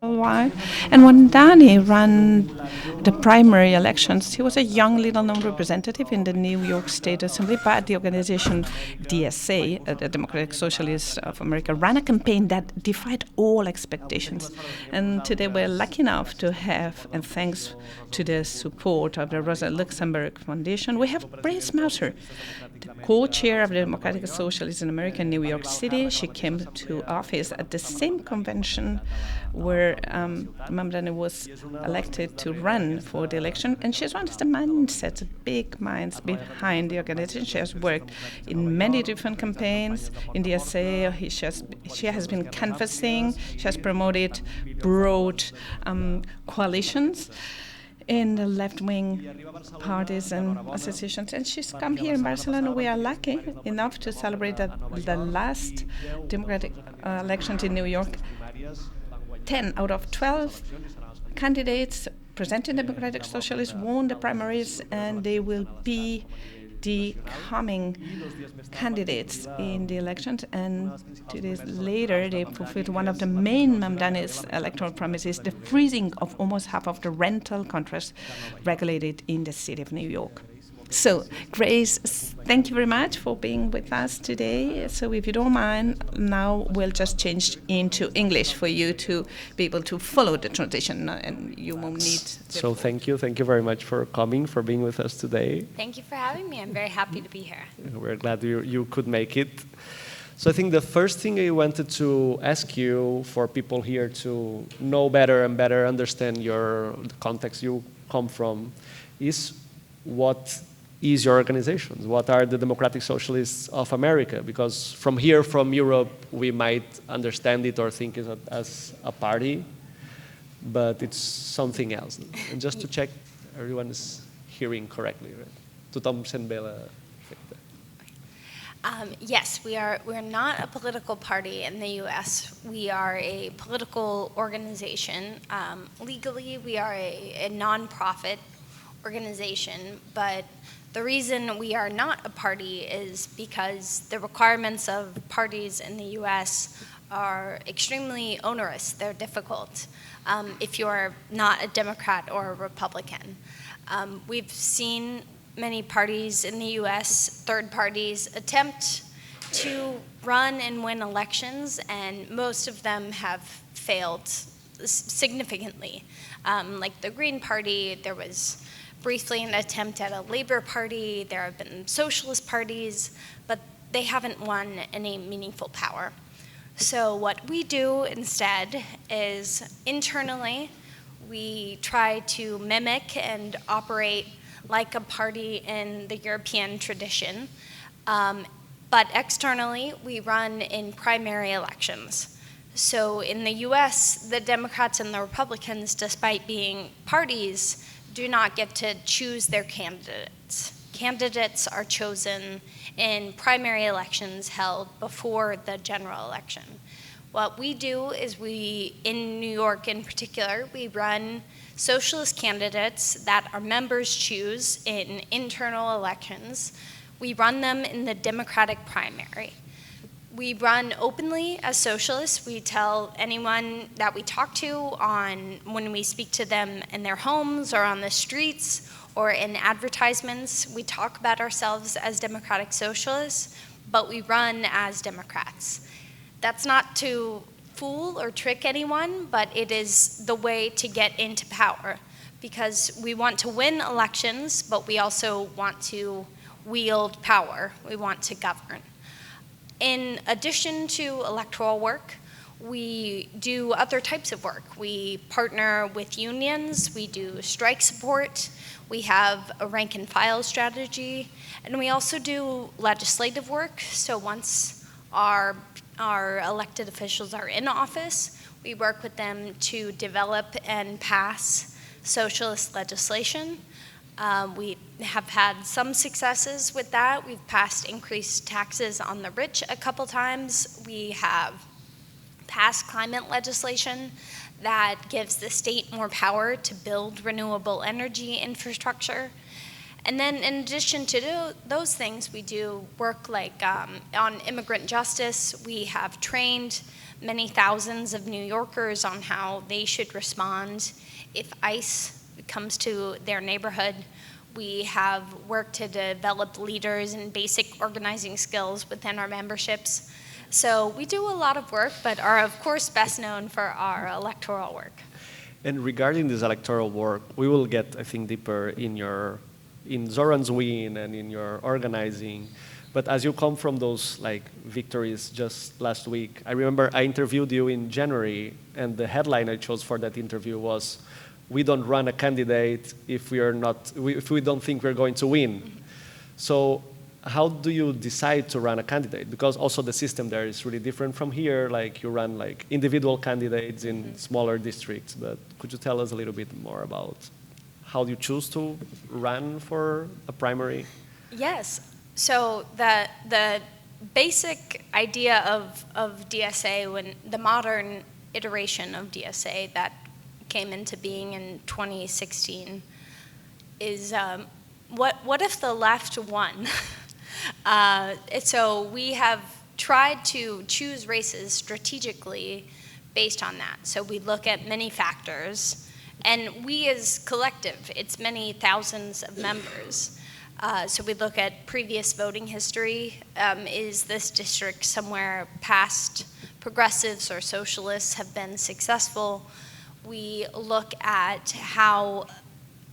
little while. And when Mamdani ran the primary elections, he was a young, little-known representative in the New York State Assembly, but the organization DSA, the Democratic Socialists of America, ran a campaign that defied all expectations. And today we're lucky enough to have, and thanks to the support of the Rosa Luxemburg Foundation, we have Mausser, the co-chair of the Democratic Socialists in America in New York City. She came to office at the same convention where Mamdani was elected to run for the election, and she's one of the mindsets, big minds behind the organization. She has worked in many different campaigns in the SA. She has been canvassing. She has promoted broad coalitions in the left-wing parties and associations. And she's come here in Barcelona. We are lucky enough to celebrate the last democratic elections in New York. 10 out of 12 candidates presenting Democratic Socialists won the primaries, and they will be the coming candidates in the elections. And 2 days later, they fulfilled one of the main Mamdani's electoral promises, the freezing of almost half of the rental contracts regulated in the city of New York. So, Grace, thank you very much for being with us today. So if you don't mind, now we'll just change into English for you to be able to follow the transition, and you won't need... So thank you very much for coming, for being with us today. Thank you for having me. I'm very happy to be here. We're glad you could make it. So I think the first thing I wanted to ask you, for people here to know better and better understand the context you come from, is what is your organization? What are the Democratic Socialists of America? Because from here, from Europe, we might understand it or think it as a party, but it's something else. And just to check, everyone is hearing correctly, right? Tothom sent bé l'efecte. Yes, we're not a political party in the U.S. We are a political organization. Legally, we are a non-profit organization, but the reason we are not a party is because the requirements of parties in the U.S. are extremely onerous. They're difficult if you're not a Democrat or a Republican. We've seen many parties in the U.S., third parties, attempt to run and win elections, and most of them have failed significantly. Like the Green Party, there was briefly an attempt at a Labor Party. There have been socialist parties, but they haven't won any meaningful power. So what we do instead is internally, we try to mimic and operate like a party in the European tradition. But externally, we run in primary elections. So in the US, the Democrats and the Republicans, despite being parties, do not get to choose their candidates. Candidates are chosen in primary elections held before the general election. What we do is in New York in particular, we run socialist candidates that our members choose in internal elections. We run them in the Democratic primary. We run openly as socialists. We tell anyone that we talk to when we speak to them in their homes or on the streets or in advertisements, we talk about ourselves as democratic socialists, but we run as Democrats. That's not to fool or trick anyone, but it is the way to get into power, because we want to win elections, but we also want to wield power. We want to govern. In addition to electoral work, we do other types of work. We partner with unions, we do strike support, we have a rank and file strategy, and we also do legislative work. So once our elected officials are in office, we work with them to develop and pass socialist legislation. We have had some successes with that. We've passed increased taxes on the rich a couple times. We have passed climate legislation that gives the state more power to build renewable energy infrastructure. And then in addition to those things, we do work like on immigrant justice. We have trained many thousands of New Yorkers on how they should respond if ICE comes to their neighborhood. We have worked to develop leaders and basic organizing skills within our memberships. So we do a lot of work, but are of course best known for our electoral work. And regarding this electoral work, we will get, I think, deeper in Zohran's win and in your organizing. But as you come from those victories just last week, I remember I interviewed you in January, and the headline I chose for that interview was, "We don't run a candidate if we don't think we're going to win." Mm-hmm. So how do you decide to run a candidate? Because also the system there is really different from here. You run individual candidates in smaller districts. But could you tell us a little bit more about how you choose to run for a primary? Yes. So the basic idea of DSA, when the modern iteration of DSA that came into being in 2016, is what if the left won? So we have tried to choose races strategically based on that. So we look at many factors, and we as collective, it's many thousands of members. So we look at previous voting history. Is this district somewhere past progressives or socialists have been successful? We look at how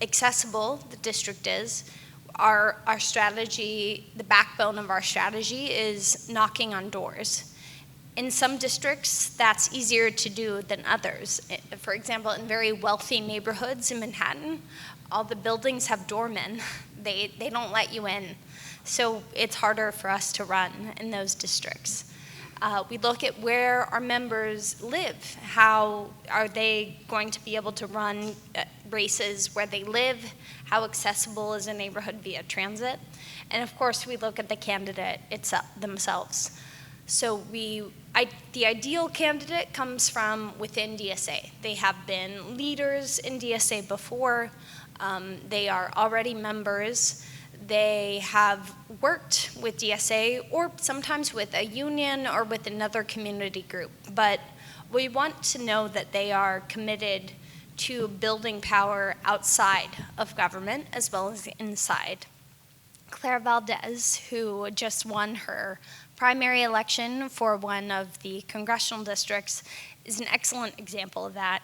accessible the district is. Our strategy, the backbone of our strategy is knocking on doors. In some districts, that's easier to do than others. For example, in very wealthy neighborhoods in Manhattan, all the buildings have doormen. They don't let you in. So it's harder for us to run in those districts. We look at where our members live. How are they going to be able to run races where they live? How accessible is a neighborhood via transit? And of course, we look at the candidate themselves. So the ideal candidate comes from within DSA. They have been leaders in DSA before. They are already members. They have worked with DSA or sometimes with a union or with another community group. But we want to know that they are committed to building power outside of government as well as inside. Claire Valdez, who just won her primary election for one of the congressional districts, is an excellent example of that.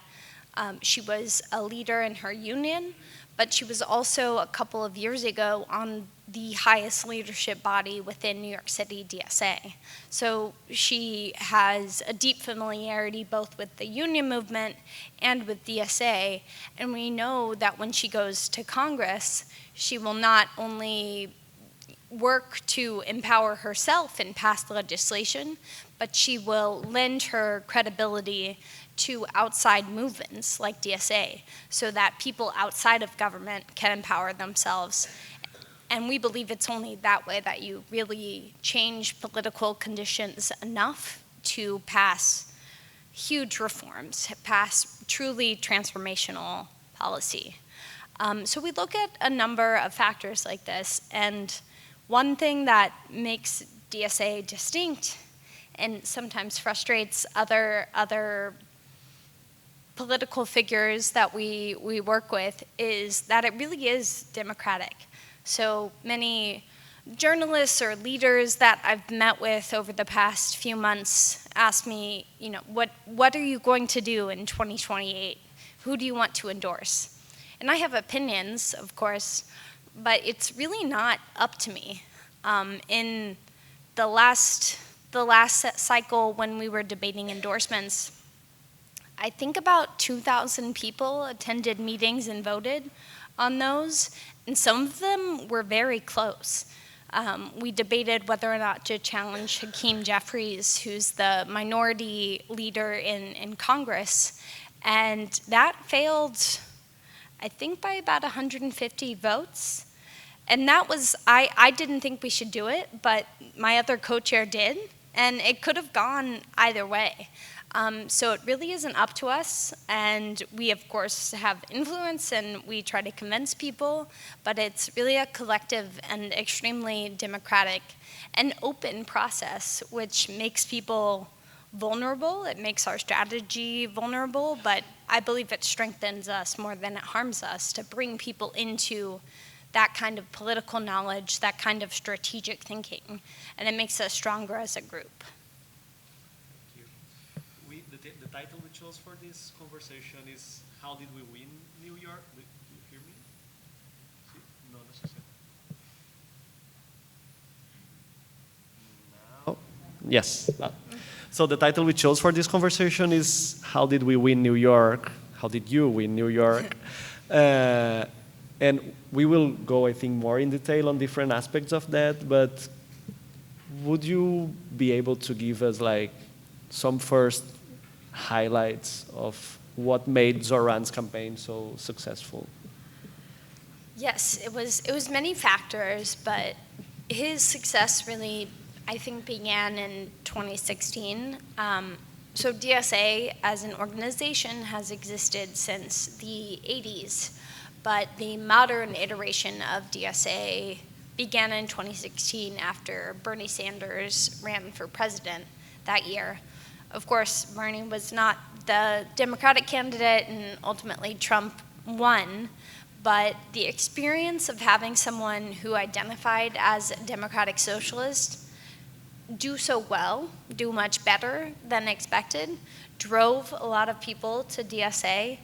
She was a leader in her union, but she was also a couple of years ago on the highest leadership body within New York City DSA. So she has a deep familiarity both with the union movement and with DSA, and we know that when she goes to Congress, she will not only work to empower herself and pass legislation, but she will lend her credibility to outside movements like DSA so that people outside of government can empower themselves. And we believe it's only that way that you really change political conditions enough to pass huge reforms, pass truly transformational policy. So we look at a number of factors like this, and one thing that makes DSA distinct and sometimes frustrates other political figures that we work with is that it really is democratic. So many journalists or leaders that I've met with over the past few months ask me, what are you going to do in 2028? Who do you want to endorse? And I have opinions, of course, but it's really not up to me. In the last cycle when we were debating endorsements, I think about 2,000 people attended meetings and voted on those, and some of them were very close. We debated whether or not to challenge Hakeem Jeffries, who's the minority leader in Congress, and that failed, I think, by about 150 votes. And that was, I didn't think we should do it, but my other co-chair did, and it could have gone either way. So it really isn't up to us, and we of course have influence and we try to convince people, but it's really a collective and extremely democratic and open process, which makes people vulnerable. It makes our strategy vulnerable, but I believe it strengthens us more than it harms us to bring people into that kind of political knowledge, that kind of strategic thinking, and it makes us stronger as a group. The title we chose for this conversation is "How Did We Win New York?" Do you hear me? Sí? No, no sé. Now, yes. So the title we chose for this conversation is "How Did We Win New York?" How did you win New York? And we will go, I think, more in detail on different aspects of that. But would you be able to give us like some first highlights of what made Zohran's campaign so successful? Yes, it was many factors, but his success really, I think, began in 2016. So DSA as an organization has existed since the 80s, but the modern iteration of DSA began in 2016 after Bernie Sanders ran for president that year. Of course, Bernie was not the Democratic candidate, and ultimately Trump won, but the experience of having someone who identified as a democratic socialist do so well, do much better than expected, drove a lot of people to DSA,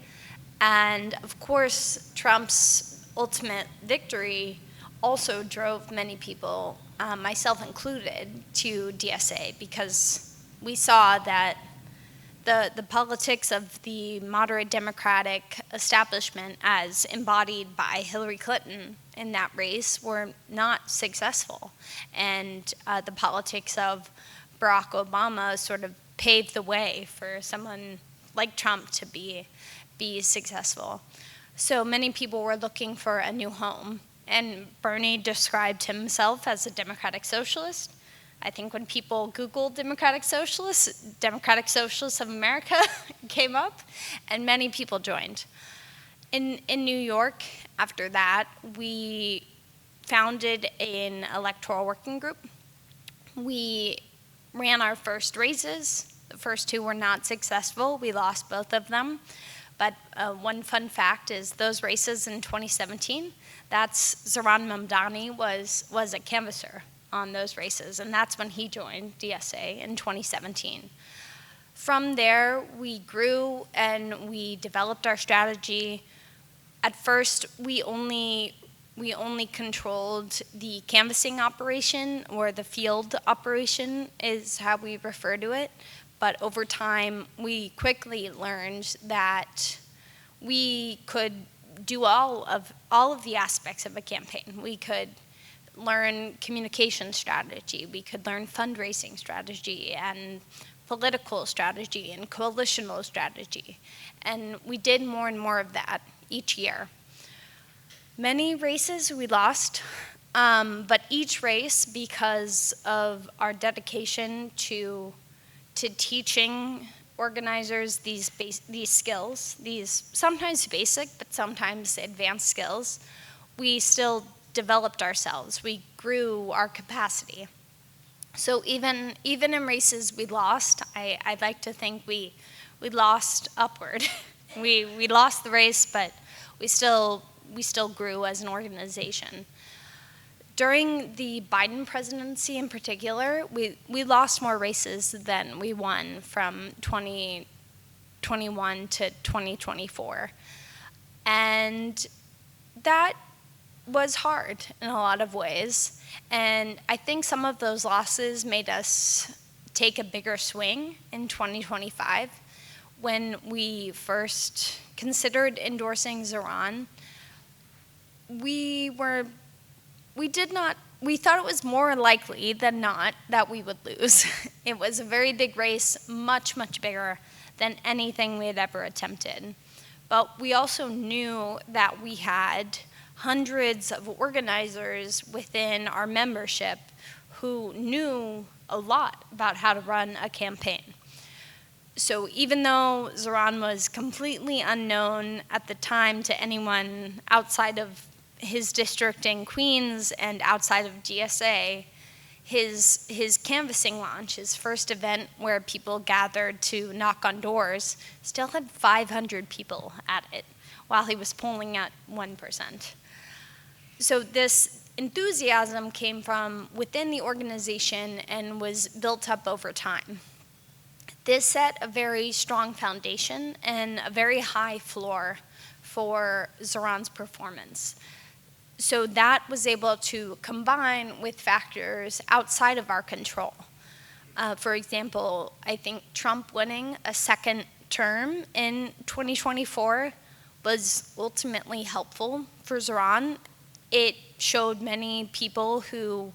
and of course, Trump's ultimate victory also drove many people, myself included, to DSA, because we saw that the politics of the moderate Democratic establishment as embodied by Hillary Clinton in that race were not successful. And the politics of Barack Obama sort of paved the way for someone like Trump to be successful. So many people were looking for a new home. And Bernie described himself as a democratic socialist. I think when people Googled Democratic Socialists of America came up, and many people joined. In New York, after that, we founded an electoral working group. We ran our first races. The first two were not successful. We lost both of them. But one fun fact is those races in 2017, that's Zohran Mamdani was a canvasser on those races, and that's when he joined DSA in 2017. From there, we grew and we developed our strategy. At first, we only controlled the canvassing operation, or the field operation is how we refer to it. But over time, we quickly learned that we could do all of the aspects of a campaign. We could learn communication strategy, we could learn fundraising strategy and political strategy and coalitional strategy. And we did more and more of that each year. Many races we lost, but each race, because of our dedication to teaching organizers these skills, these sometimes basic but sometimes advanced skills, we still developed ourselves. We grew our capacity. So even in races we lost, I'd like to think we lost upward. we lost the race, but we still grew as an organization. During the Biden presidency in particular, we lost more races than we won from 2021 to 2024. And that was hard in a lot of ways. And I think some of those losses made us take a bigger swing in 2025. When we first considered endorsing Zohran, we thought it was more likely than not that we would lose. It was a very big race, much, much bigger than anything we had ever attempted. But we also knew that we had hundreds of organizers within our membership who knew a lot about how to run a campaign. So even though Zohran was completely unknown at the time to anyone outside of his district in Queens and outside of DSA, his canvassing launch, his first event where people gathered to knock on doors, still had 500 people at it, while he was polling at 1%. So this enthusiasm came from within the organization and was built up over time. This set a very strong foundation and a very high floor for Zohran's performance. So that was able to combine with factors outside of our control. For example, I think Trump winning a second term in 2024 was ultimately helpful for Zohran. It showed many people who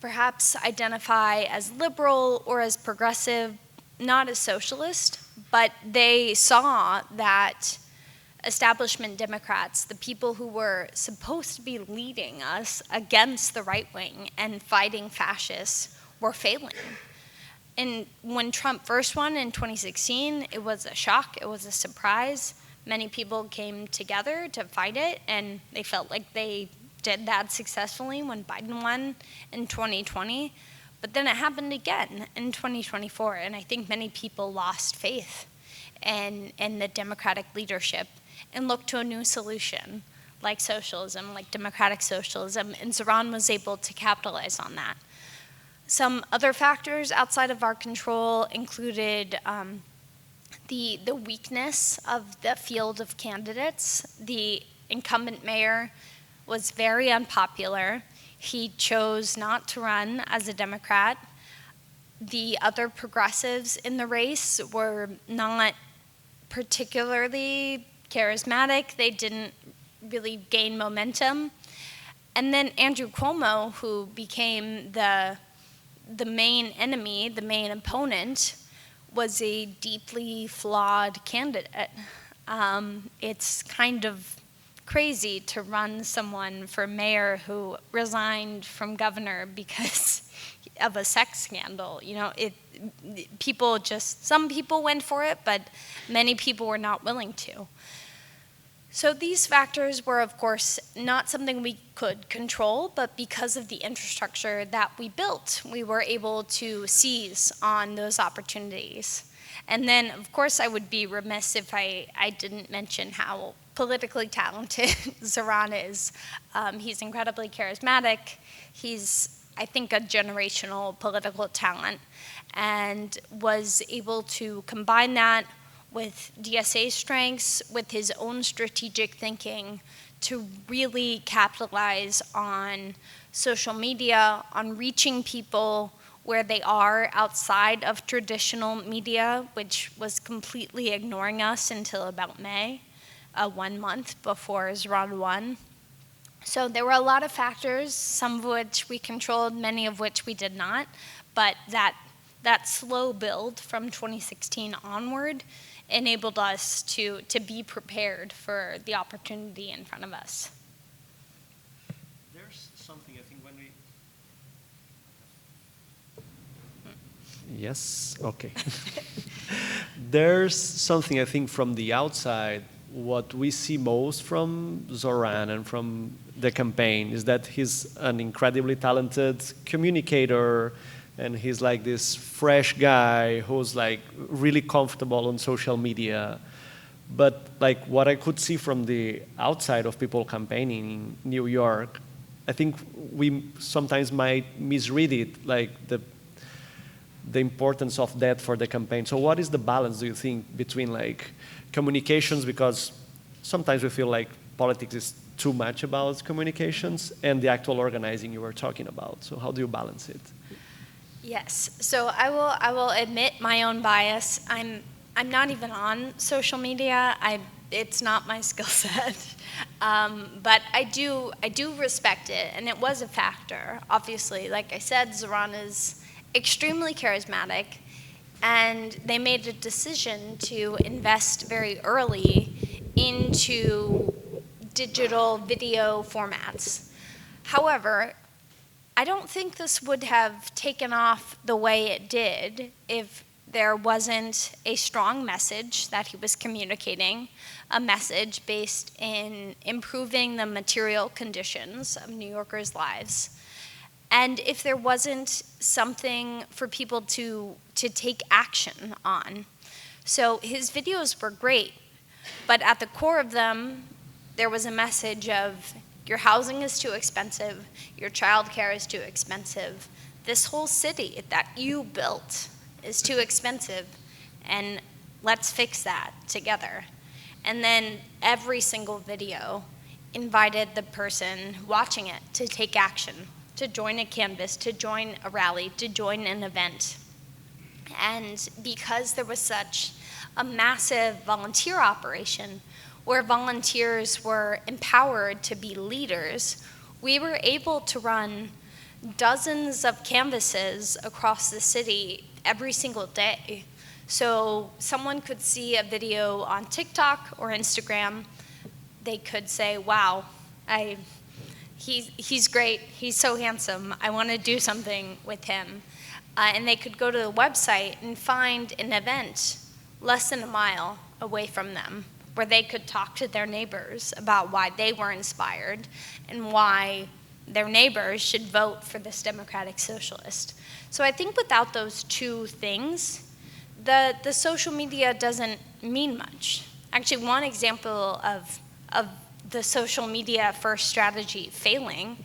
perhaps identify as liberal or as progressive, not as socialist, but they saw that establishment Democrats, the people who were supposed to be leading us against the right wing and fighting fascists, were failing. And when Trump first won in 2016, it was a shock, it was a surprise. Many people came together to fight it, and they felt like they did that successfully when Biden won in 2020. But then it happened again in 2024, and I think many people lost faith in the Democratic leadership and looked to a new solution, like socialism, like democratic socialism, and Zohran was able to capitalize on that. Some other factors outside of our control included the weakness of the field of candidates. The incumbent mayor was very unpopular. He chose not to run as a Democrat. The other progressives in the race were not particularly charismatic. They didn't really gain momentum. And then Andrew Cuomo, who became the main enemy, the main opponent, was a deeply flawed candidate. It's kind of crazy to run someone for mayor who resigned from governor because of a sex scandal. You know, some people went for it, but many people were not willing to. So these factors were, of course, not something we could control, but because of the infrastructure that we built, we were able to seize on those opportunities. And then, of course, I would be remiss if I didn't mention how politically talented Zohran is. He's incredibly charismatic. He's, I think, a generational political talent, and was able to combine that with DSA strengths, with his own strategic thinking, to really capitalize on social media, on reaching people where they are outside of traditional media, which was completely ignoring us until about May, 1 month before Zohran won. So there were a lot of factors, some of which we controlled, many of which we did not, but that slow build from 2016 onward enabled us to be prepared for the opportunity in front of us. There's something, I think, when we... Yes, okay. There's something, I think, from the outside, what we see most from Zohran and from the campaign is that he's an incredibly talented communicator, and he's like this fresh guy who's like really comfortable on social media. But like what I could see from the outside of people campaigning in New York, I think we sometimes might misread it, like the importance of that for the campaign. So what is the balance, do you think, between like communications, because sometimes we feel like politics is too much about communications, and the actual organizing you were talking about? So how do you balance it? Yes, so I will admit my own bias. I'm not even on social media. It's not my skill set, but I do respect it, and it was a factor. Obviously, like I said, Zohran is extremely charismatic, and they made a decision to invest very early into digital video formats. However, I don't think this would have taken off the way it did if there wasn't a strong message that he was communicating, a message based in improving the material conditions of New Yorkers' lives. And if there wasn't something for people to take action on. So his videos were great, but at the core of them, there was a message of your housing is too expensive, your childcare is too expensive, this whole city that you built is too expensive, and let's fix that together. And then every single video invited the person watching it to take action, to join a canvas, to join a rally, to join an event. And because there was such a massive volunteer operation where volunteers were empowered to be leaders, we were able to run dozens of canvases across the city every single day. So someone could see a video on TikTok or Instagram, they could say, wow, he's great, he's so handsome, I want to do something with him. And they could go to the website and find an event less than a mile away from them where they could talk to their neighbors about why they were inspired and why their neighbors should vote for this democratic socialist. So I think without those two things, the social media doesn't mean much. Actually, one example of the social media first strategy failing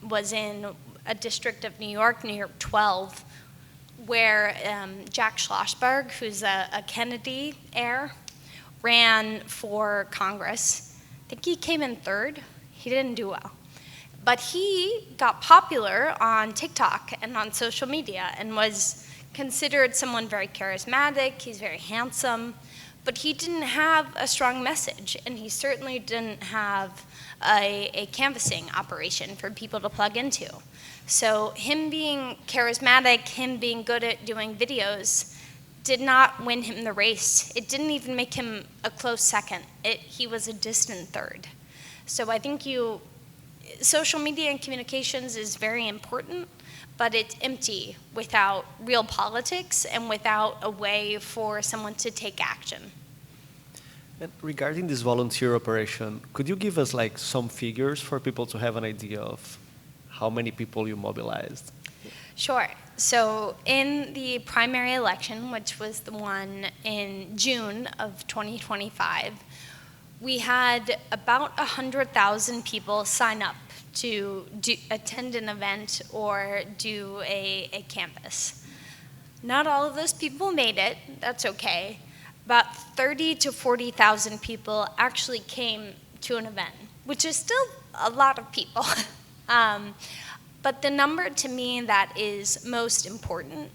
was in a district of New York 12, where Jack Schlossberg, who's a Kennedy heir, ran for Congress. I think he came in third. He didn't do well. But he got popular on TikTok and on social media and was considered someone very charismatic. He's very handsome. But he didn't have a strong message, and he certainly didn't have a canvassing operation for people to plug into. So him being charismatic, him being good at doing videos, did not win him the race. It didn't even make him a close second. He was a distant third. So I think social media and communications is very important, but it's empty without real politics and without a way for someone to take action. And regarding this volunteer operation, could you give us like some figures for people to have an idea of how many people you mobilized? Sure. So in the primary election, which was the one in June of 2025, we had about 100,000 people sign up to attend an event or do a canvass. Not all of those people made it, that's okay. About 30 to 40,000 people actually came to an event, which is still a lot of people. But the number to me that is most important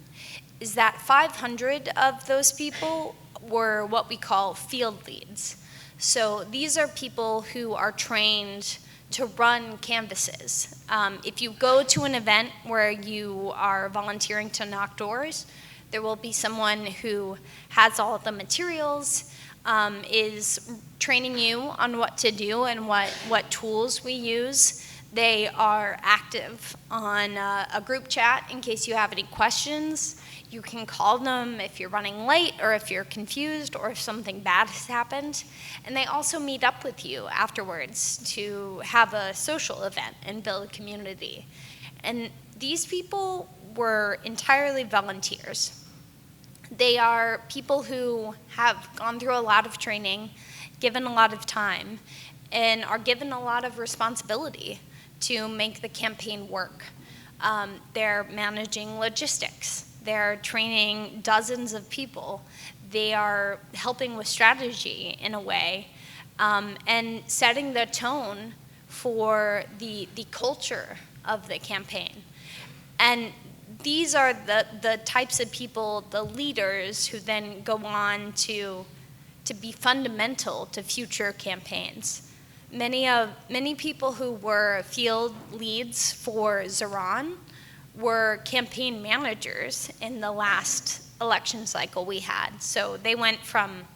is that 500 of those people were what we call field leads. So these are people who are trained to run canvases. If you go to an event where you are volunteering to knock doors, there will be someone who has all of the materials, is training you on what to do and what tools we use. They are active on a group chat in case you have any questions. You can call them if you're running late or if you're confused or if something bad has happened. And they also meet up with you afterwards to have a social event and build a community. And these people were entirely volunteers. They are people who have gone through a lot of training, given a lot of time, and are given a lot of responsibility to make the campaign work. They're managing logistics. They're training dozens of people. They are helping with strategy in a way, and setting the tone for the culture of the campaign. And these are the types of people, the leaders, who then go on to be fundamental to future campaigns. Many people who were field leads for Zohran were campaign managers in the last election cycle we had. So they went from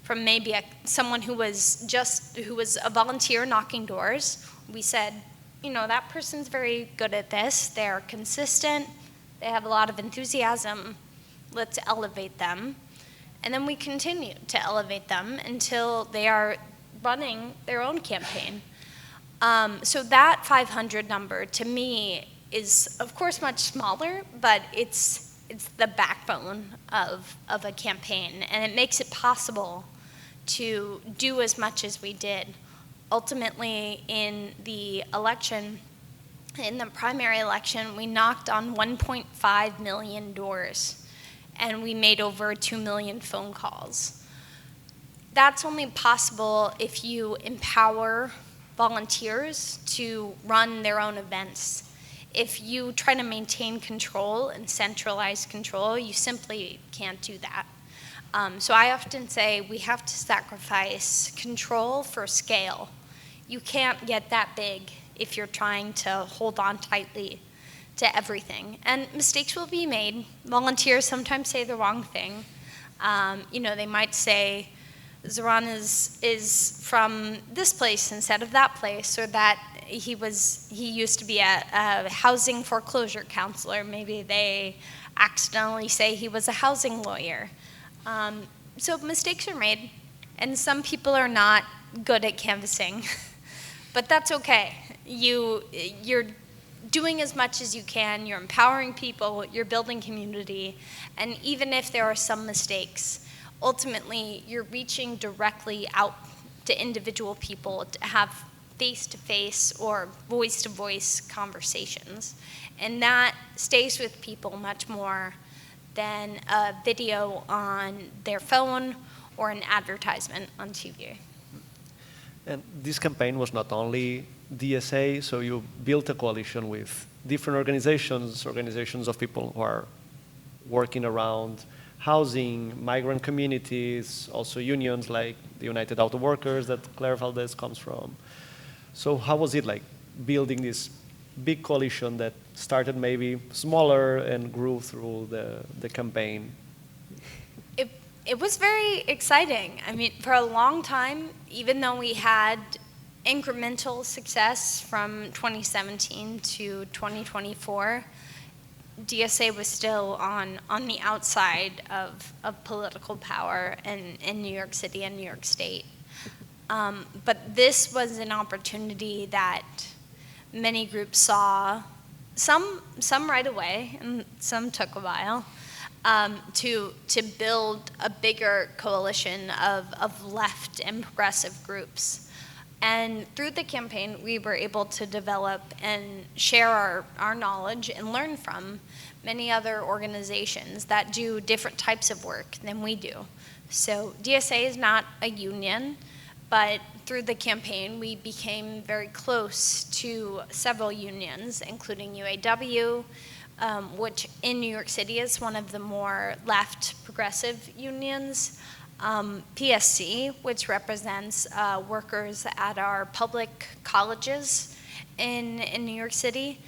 maybe someone who was a volunteer knocking doors. We said, that person's very good at this. They're consistent. They have a lot of enthusiasm. let's elevate them. And then we continue to elevate them until they are running their own campaign. So that 500 number, to me, is of course much smaller, but it's the backbone of a campaign, and it makes it possible to do as much as we did. Ultimately, in the election, in the primary election, we knocked on 1.5 million doors, and we made over 2 million phone calls. That's only possible if you empower volunteers to run their own events. If you try to maintain control and centralize control, you simply can't do that. So I often say we have to sacrifice control for scale. You can't get that big if you're trying to hold on tightly to everything. And mistakes will be made. Volunteers sometimes say the wrong thing. They might say, Zohran is from this place instead of that place, or that he used to be a housing foreclosure counselor. Maybe they accidentally say he was a housing lawyer. So mistakes are made, and some people are not good at canvassing, but that's okay. You're doing as much as you can, you're empowering people, you're building community, and even if there are some mistakes, ultimately you're reaching directly out to individual people to have face-to-face or voice-to-voice conversations. And that stays with people much more than a video on their phone or an advertisement on TV. And this campaign was not only DSA, so you built a coalition with different organizations of people who are working around housing, migrant communities, also unions like the United Auto Workers that Claire Valdez comes from. So how was it like building this big coalition that started maybe smaller and grew through the campaign? It was very exciting. I mean, for a long time, even though we had incremental success from 2017 to 2024, DSA was still on the outside of political power in New York City and New York State. But this was an opportunity that many groups saw, some right away, and some took a while, to build a bigger coalition of left and progressive groups. And through the campaign, we were able to develop and share our knowledge and learn from many other organizations that do different types of work than we do. So DSA is not a union, but through the campaign, we became very close to several unions, including UAW, which in New York City is one of the more left progressive unions. PSC, which represents workers at our public colleges in New York City.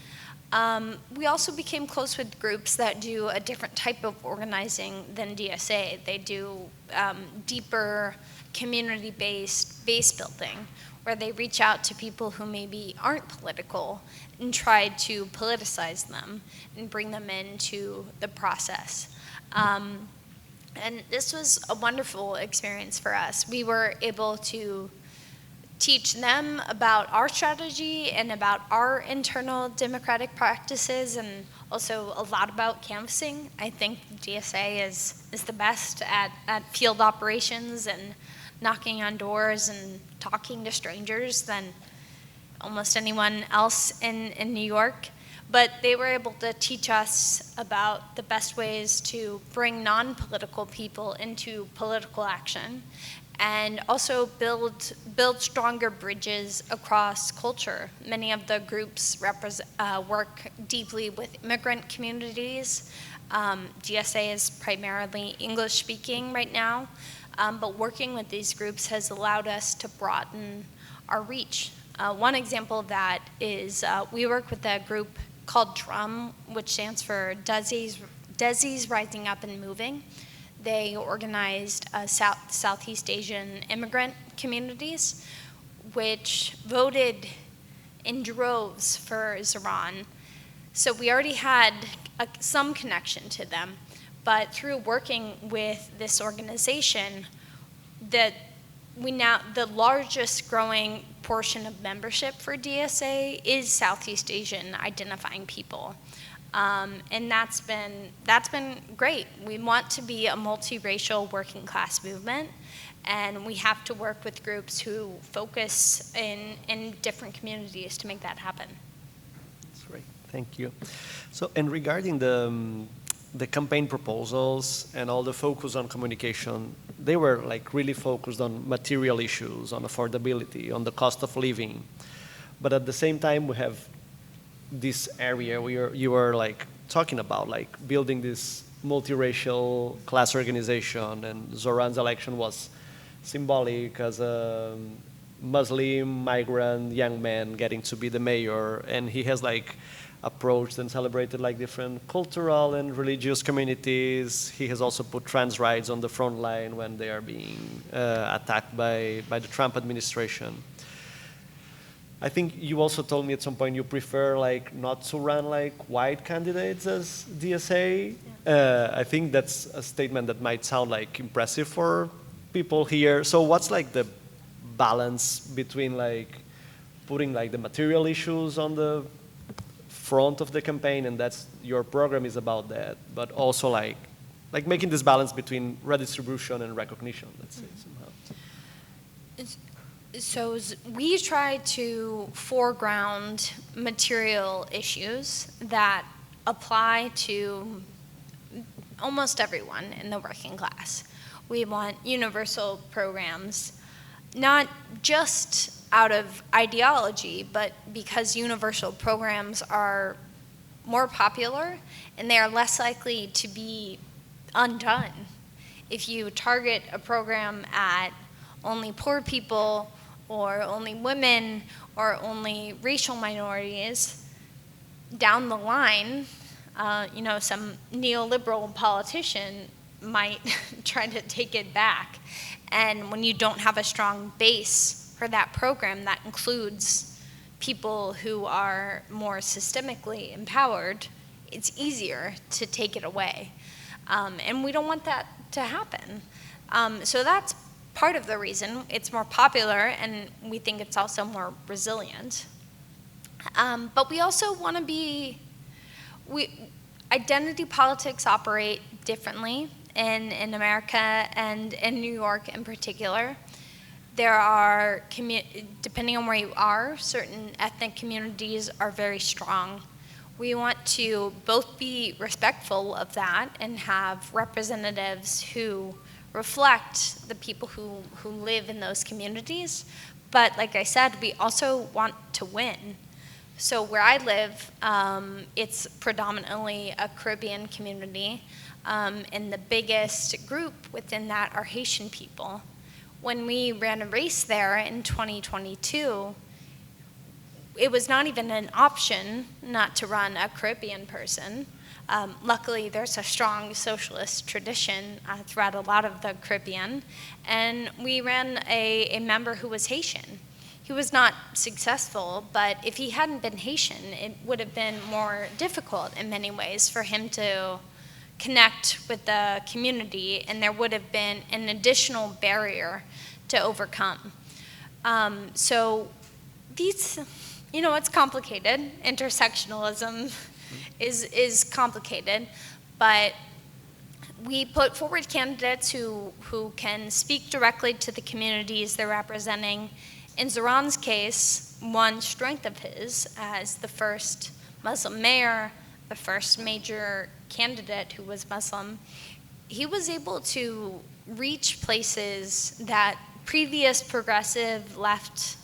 We also became close with groups that do a different type of organizing than DSA. They do deeper community-based base building, where they reach out to people who maybe aren't political and try to politicize them and bring them into the process. And this was a wonderful experience for us. We were able to teach them about our strategy and about our internal democratic practices, and also a lot about canvassing. I think DSA is the best at field operations and knocking on doors and talking to strangers than almost anyone else in New York. But they were able to teach us about the best ways to bring non-political people into political action, and also build stronger bridges across culture. Many of the groups work deeply with immigrant communities. DSA is primarily English-speaking right now, but working with these groups has allowed us to broaden our reach. One example of that is we work with a group called DRUM, which stands for Desi's Rising Up and Moving. They organized Southeast Asian immigrant communities, which voted in droves for Zohran. So we already had some connection to them, But through working with this organization, the largest growing portion of membership for DSA is Southeast Asian identifying people. And that's been great. We want to be a multiracial working class movement, and we have to work with groups who focus in different communities to make that happen. That's great, thank you. So, and regarding the campaign proposals and all the focus on communication, they were like really focused on material issues, on affordability, on the cost of living. But at the same time, we have this area where you were like talking about, like building this multiracial class organization, and Zohran's election was symbolic as a Muslim migrant young man getting to be the mayor, and he has like approached and celebrated like different cultural and religious communities. He has also put trans rights on the front line when they are being attacked by the Trump administration. I think you also told me at some point you prefer like not to run like white candidates as DSA. Yeah. I think that's a statement that might sound like impressive for people here. So what's like the balance between like putting like the material issues on the front of the campaign, and that's your program is about that, but also like making this balance between redistribution and recognition, let's say somehow? So we try to foreground material issues that apply to almost everyone in the working class. We want universal programs, not just out of ideology, but because universal programs are more popular and they are less likely to be undone. If you target a program at only poor people or only women or only racial minorities, down the line, some neoliberal politician might try to take it back. And when you don't have a strong base for that program that includes people who are more systemically empowered, it's easier to take it away. And we don't want that to happen. So that's part of the reason it's more popular, and we think it's also more resilient. But we also want to identity politics operate differently in America and in New York in particular. There are, depending on where you are, certain ethnic communities are very strong. We want to both be respectful of that and have representatives who reflect the people who live in those communities. But like I said, we also want to win. So where I live, it's predominantly a Caribbean community, and the biggest group within that are Haitian people. When we ran a race there in 2022, it was not even an option not to run a Caribbean person. Luckily, there's a strong socialist tradition throughout a lot of the Caribbean, and we ran a member who was Haitian. He was not successful, but if he hadn't been Haitian, it would have been more difficult in many ways for him to connect with the community, and there would have been an additional barrier to overcome. So these, it's complicated. Intersectionalism is complicated, but we put forward candidates who can speak directly to the communities they're representing. In Zohran's case, one strength of his as the first Muslim mayor, the first major candidate who was Muslim, he was able to reach places that previous progressive left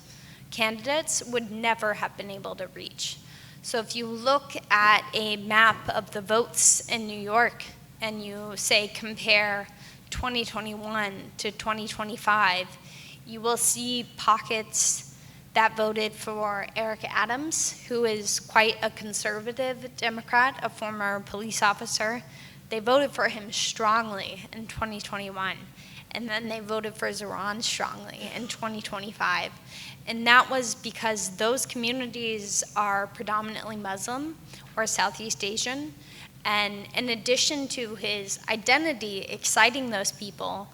candidates would never have been able to reach. So if you look at a map of the votes in New York and you say compare 2021 to 2025, you will see pockets that voted for Eric Adams, who is quite a conservative Democrat, a former police officer. They voted for him strongly in 2021. And then they voted for Zohran strongly in 2025. And that was because those communities are predominantly Muslim or Southeast Asian, And in addition to his identity exciting those people,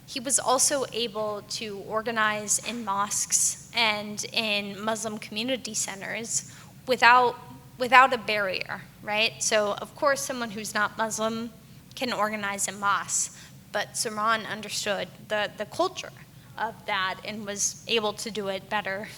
he was also able to organize in mosques and in Muslim community centers without a barrier, right? So of course someone who's not Muslim can organize in mosques, but Zohran understood the culture of that and was able to do it better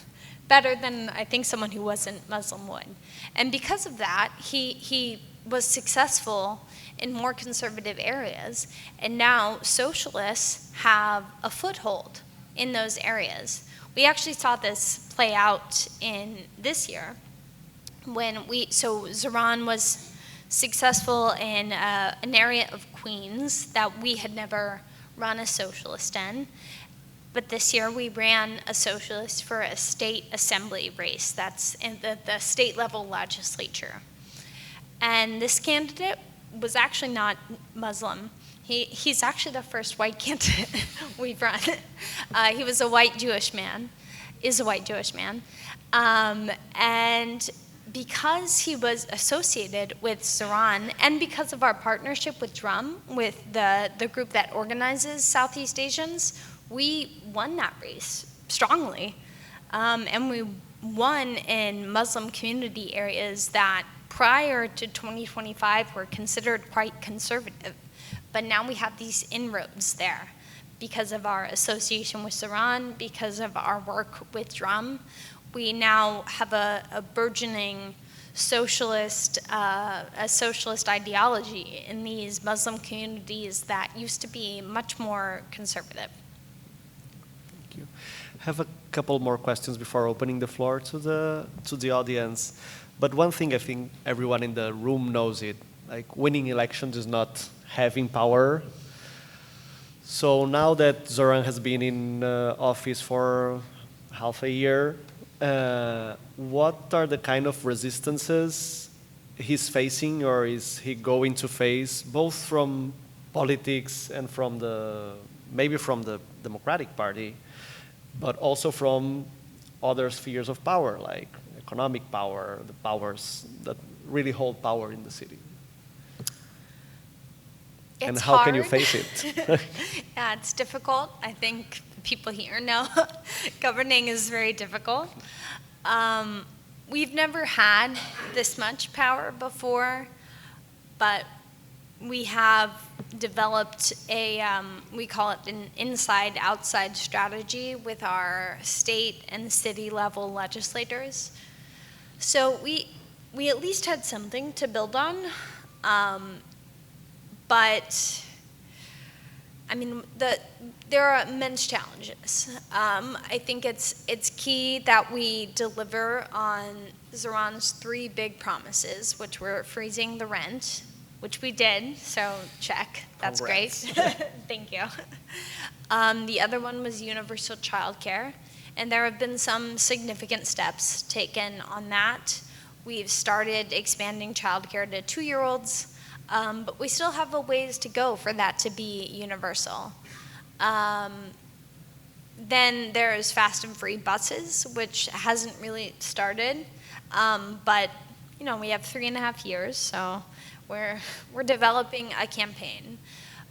than I think someone who wasn't Muslim would. And because of that, he was successful in more conservative areas, and now socialists have a foothold in those areas. We actually saw this play out in this year so Zohran was successful in an area of Queens that we had never run a socialist in. But this year we ran a socialist for a state assembly race that's in the state level legislature. And this candidate was actually not Muslim. He's actually the first white candidate we've run. He was a white Jewish man, is a white Jewish man. And because he was associated with Zohran, and because of our partnership with DRUM, with the group that organizes Southeast Asians, we won that race strongly. And we won in Muslim community areas that prior to 2025 were considered quite conservative. But now we have these inroads there because of our association with Zohran, because of our work with DRUM. We now have a burgeoning socialist ideology in these Muslim communities that used to be much more conservative. Thank you. I have a couple more questions before opening the floor to the audience. But one thing I think everyone in the room knows it, like winning elections is not having power. So now that Zohran has been in office for half a year, what are the kind of resistances he's facing or is he going to face, both from politics and from maybe from the Democratic Party, but also from other spheres of power, like economic power, the powers that really hold power in the city? And how can you face it? Yeah, it's difficult. I think people here know governing is very difficult. We've never had this much power before, but we have developed we call it an inside-outside strategy with our state and city level legislators. So we at least had something to build on. But I mean, there are immense challenges. I think it's key that we deliver on Zohran's 3 big promises, which were freezing the rent, which we did, so check, that's Congrats. great. Thank you. The other one was universal childcare, and there have been some significant steps taken on that. We've started expanding childcare to 2-year-olds. But we still have a ways to go for that to be universal. Then there's fast and free buses, which hasn't really started. But you know, we have 3.5 years, so we're developing a campaign.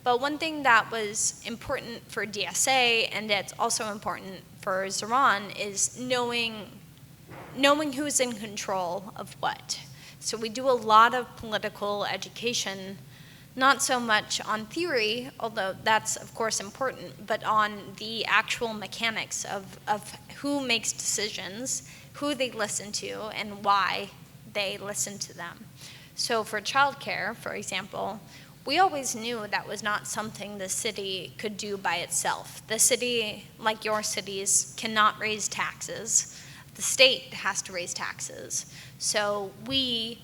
But one thing that was important for DSA, and it's also important for Zohran, is knowing who's in control of what. So we do a lot of political education, not so much on theory, although that's of course important, but on the actual mechanics of who makes decisions, who they listen to, and why they listen to them. So for childcare, for example, we always knew that was not something the city could do by itself. The city, like your cities, cannot raise taxes. The state has to raise taxes. So we,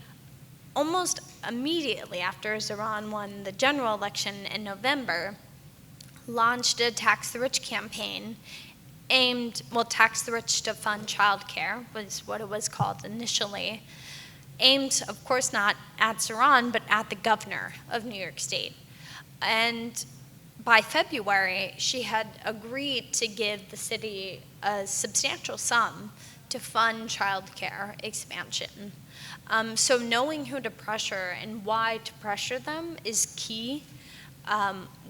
almost immediately after Zohran won the general election in November, launched a Tax the Rich campaign Tax the Rich to fund childcare was what it was called initially, aimed, of course, not at Zohran, but at the governor of New York State. And by February, she had agreed to give the city a substantial sum to fund childcare expansion. So knowing who to pressure and why to pressure them is key.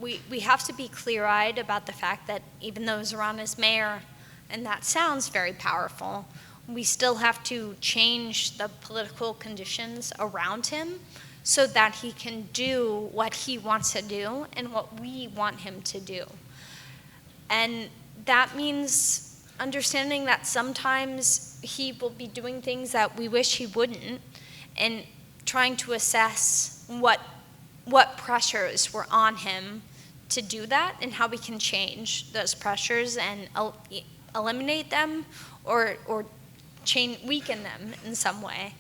We have to be clear-eyed about the fact that even though Zohran is mayor, and that sounds very powerful, we still have to change the political conditions around him so that he can do what he wants to do and what we want him to do. And that means understanding that sometimes he will be doing things that we wish he wouldn't, and trying to assess what pressures were on him to do that and how we can change those pressures and eliminate them or weaken them in some way.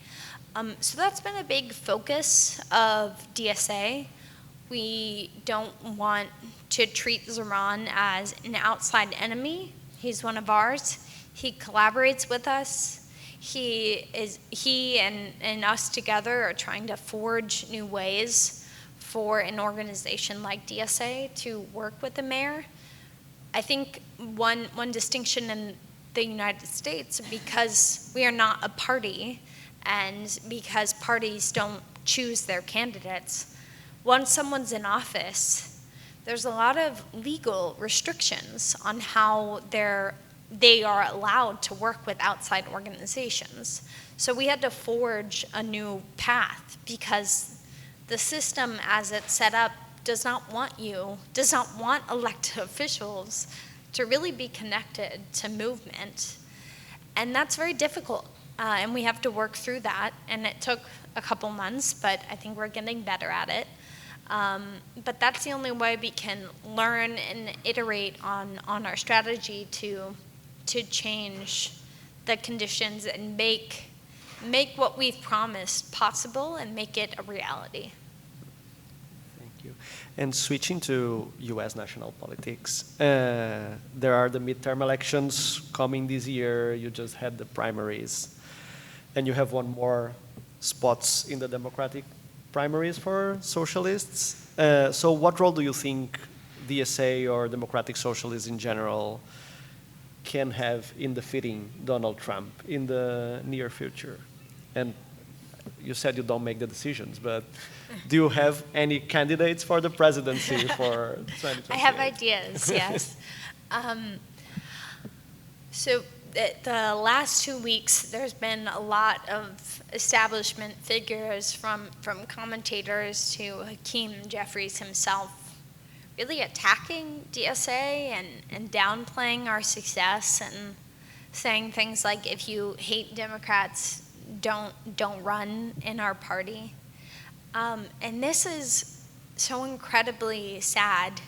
So that's been a big focus of DSA. We don't want to treat Zohran as an outside enemy. He's one of ours. He collaborates with us. He and us together are trying to forge new ways for an organization like DSA to work with the mayor. I think one distinction in the United States, because we are not a party and because parties don't choose their candidates, once someone's in office, there's a lot of legal restrictions on how they are allowed to work with outside organizations. So we had to forge a new path because the system as it's set up does not want elected officials to really be connected to movement. And that's very difficult. And we have to work through that. And it took a couple months, but I think we're getting better at it. But that's the only way we can learn and iterate on our strategy to change the conditions and make what we've promised possible and make it a reality. Thank you. And switching to US national politics, there are the midterm elections coming this year. You just had the primaries. And you have one more spots in the Democratic primaries for Socialists. So what role do you think DSA or Democratic Socialists in general can have in defeating Donald Trump in the near future? And you said you don't make the decisions, but do you have any candidates for the presidency for 2028? I have ideas, yes. So the last 2 weeks, there's been a lot of establishment figures from commentators to Hakeem Jeffries himself really attacking DSA and downplaying our success and saying things like, if you hate Democrats, don't run in our party. And this is so incredibly sad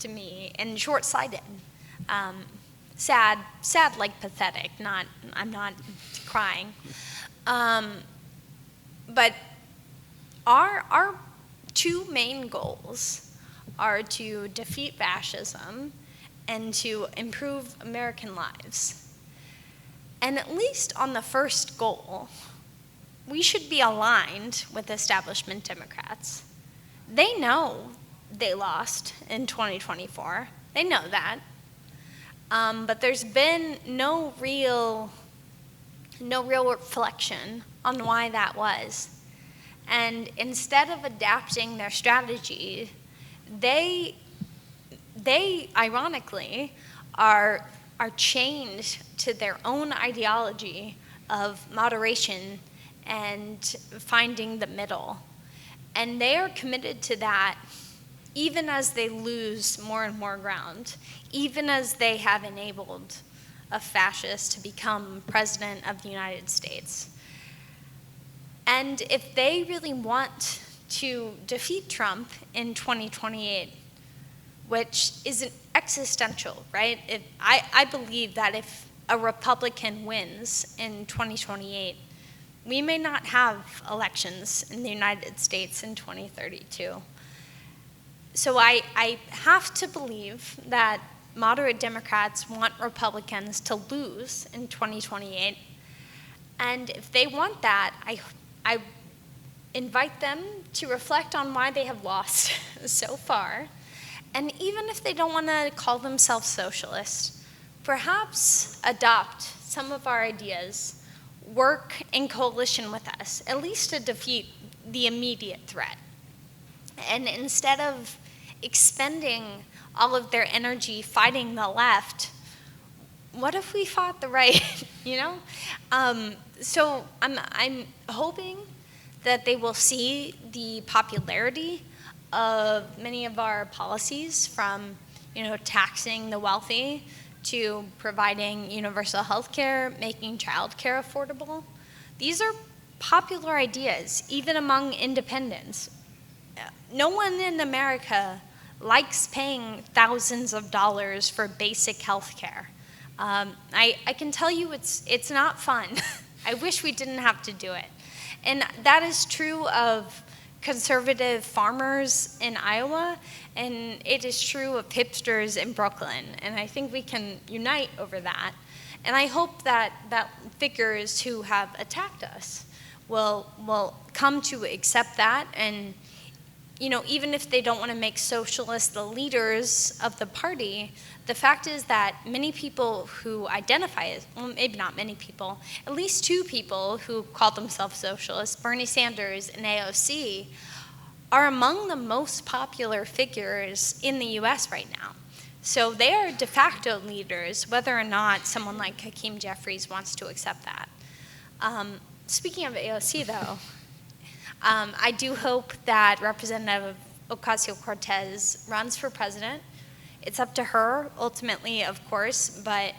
to me and short-sighted. Sad like pathetic, I'm not crying. But our two main goals are to defeat fascism and to improve American lives. And at least on the first goal, we should be aligned with establishment Democrats. They know they lost in 2024. They know that. But there's been no real reflection on why that was. And instead of adapting their strategy, they ironically are chained to their own ideology of moderation and finding the middle. And they are committed to that even as they lose more and more ground, even as they have enabled a fascist to become president of the United States. And if they really want to defeat Trump in 2028, which is existential, right? I believe that if a Republican wins in 2028, we may not have elections in the United States in 2032. So I have to believe that moderate Democrats want Republicans to lose in 2028. And if they want that, I invite them to reflect on why they have lost so far. And even if they don't want to call themselves socialists, perhaps adopt some of our ideas work in coalition with us, at least to defeat the immediate threat. And instead of expending all of their energy fighting the left, what if we fought the right, you know? So I'm hoping that they will see the popularity of many of our policies, from, you know, taxing the wealthy to providing universal health care, making child care affordable. These are popular ideas, even among independents. No one in America likes paying thousands of dollars for basic health care. I can tell you it's not fun. I wish we didn't have to do it. And that is true of conservative farmers in Iowa, and it is true of hipsters in Brooklyn. And I think we can unite over that. And I hope that figures who have attacked us will come to accept that. And, you know, even if they don't want to make socialists the leaders of the party, the fact is that many people who identify as, well, maybe not many people, at least two people who call themselves socialists, Bernie Sanders and AOC, are among the most popular figures in the US right now. So they are de facto leaders, whether or not someone like Hakeem Jeffries wants to accept that. Speaking of AOC, though, I do hope that Representative Ocasio-Cortez runs for president. It's up to her, ultimately, of course, but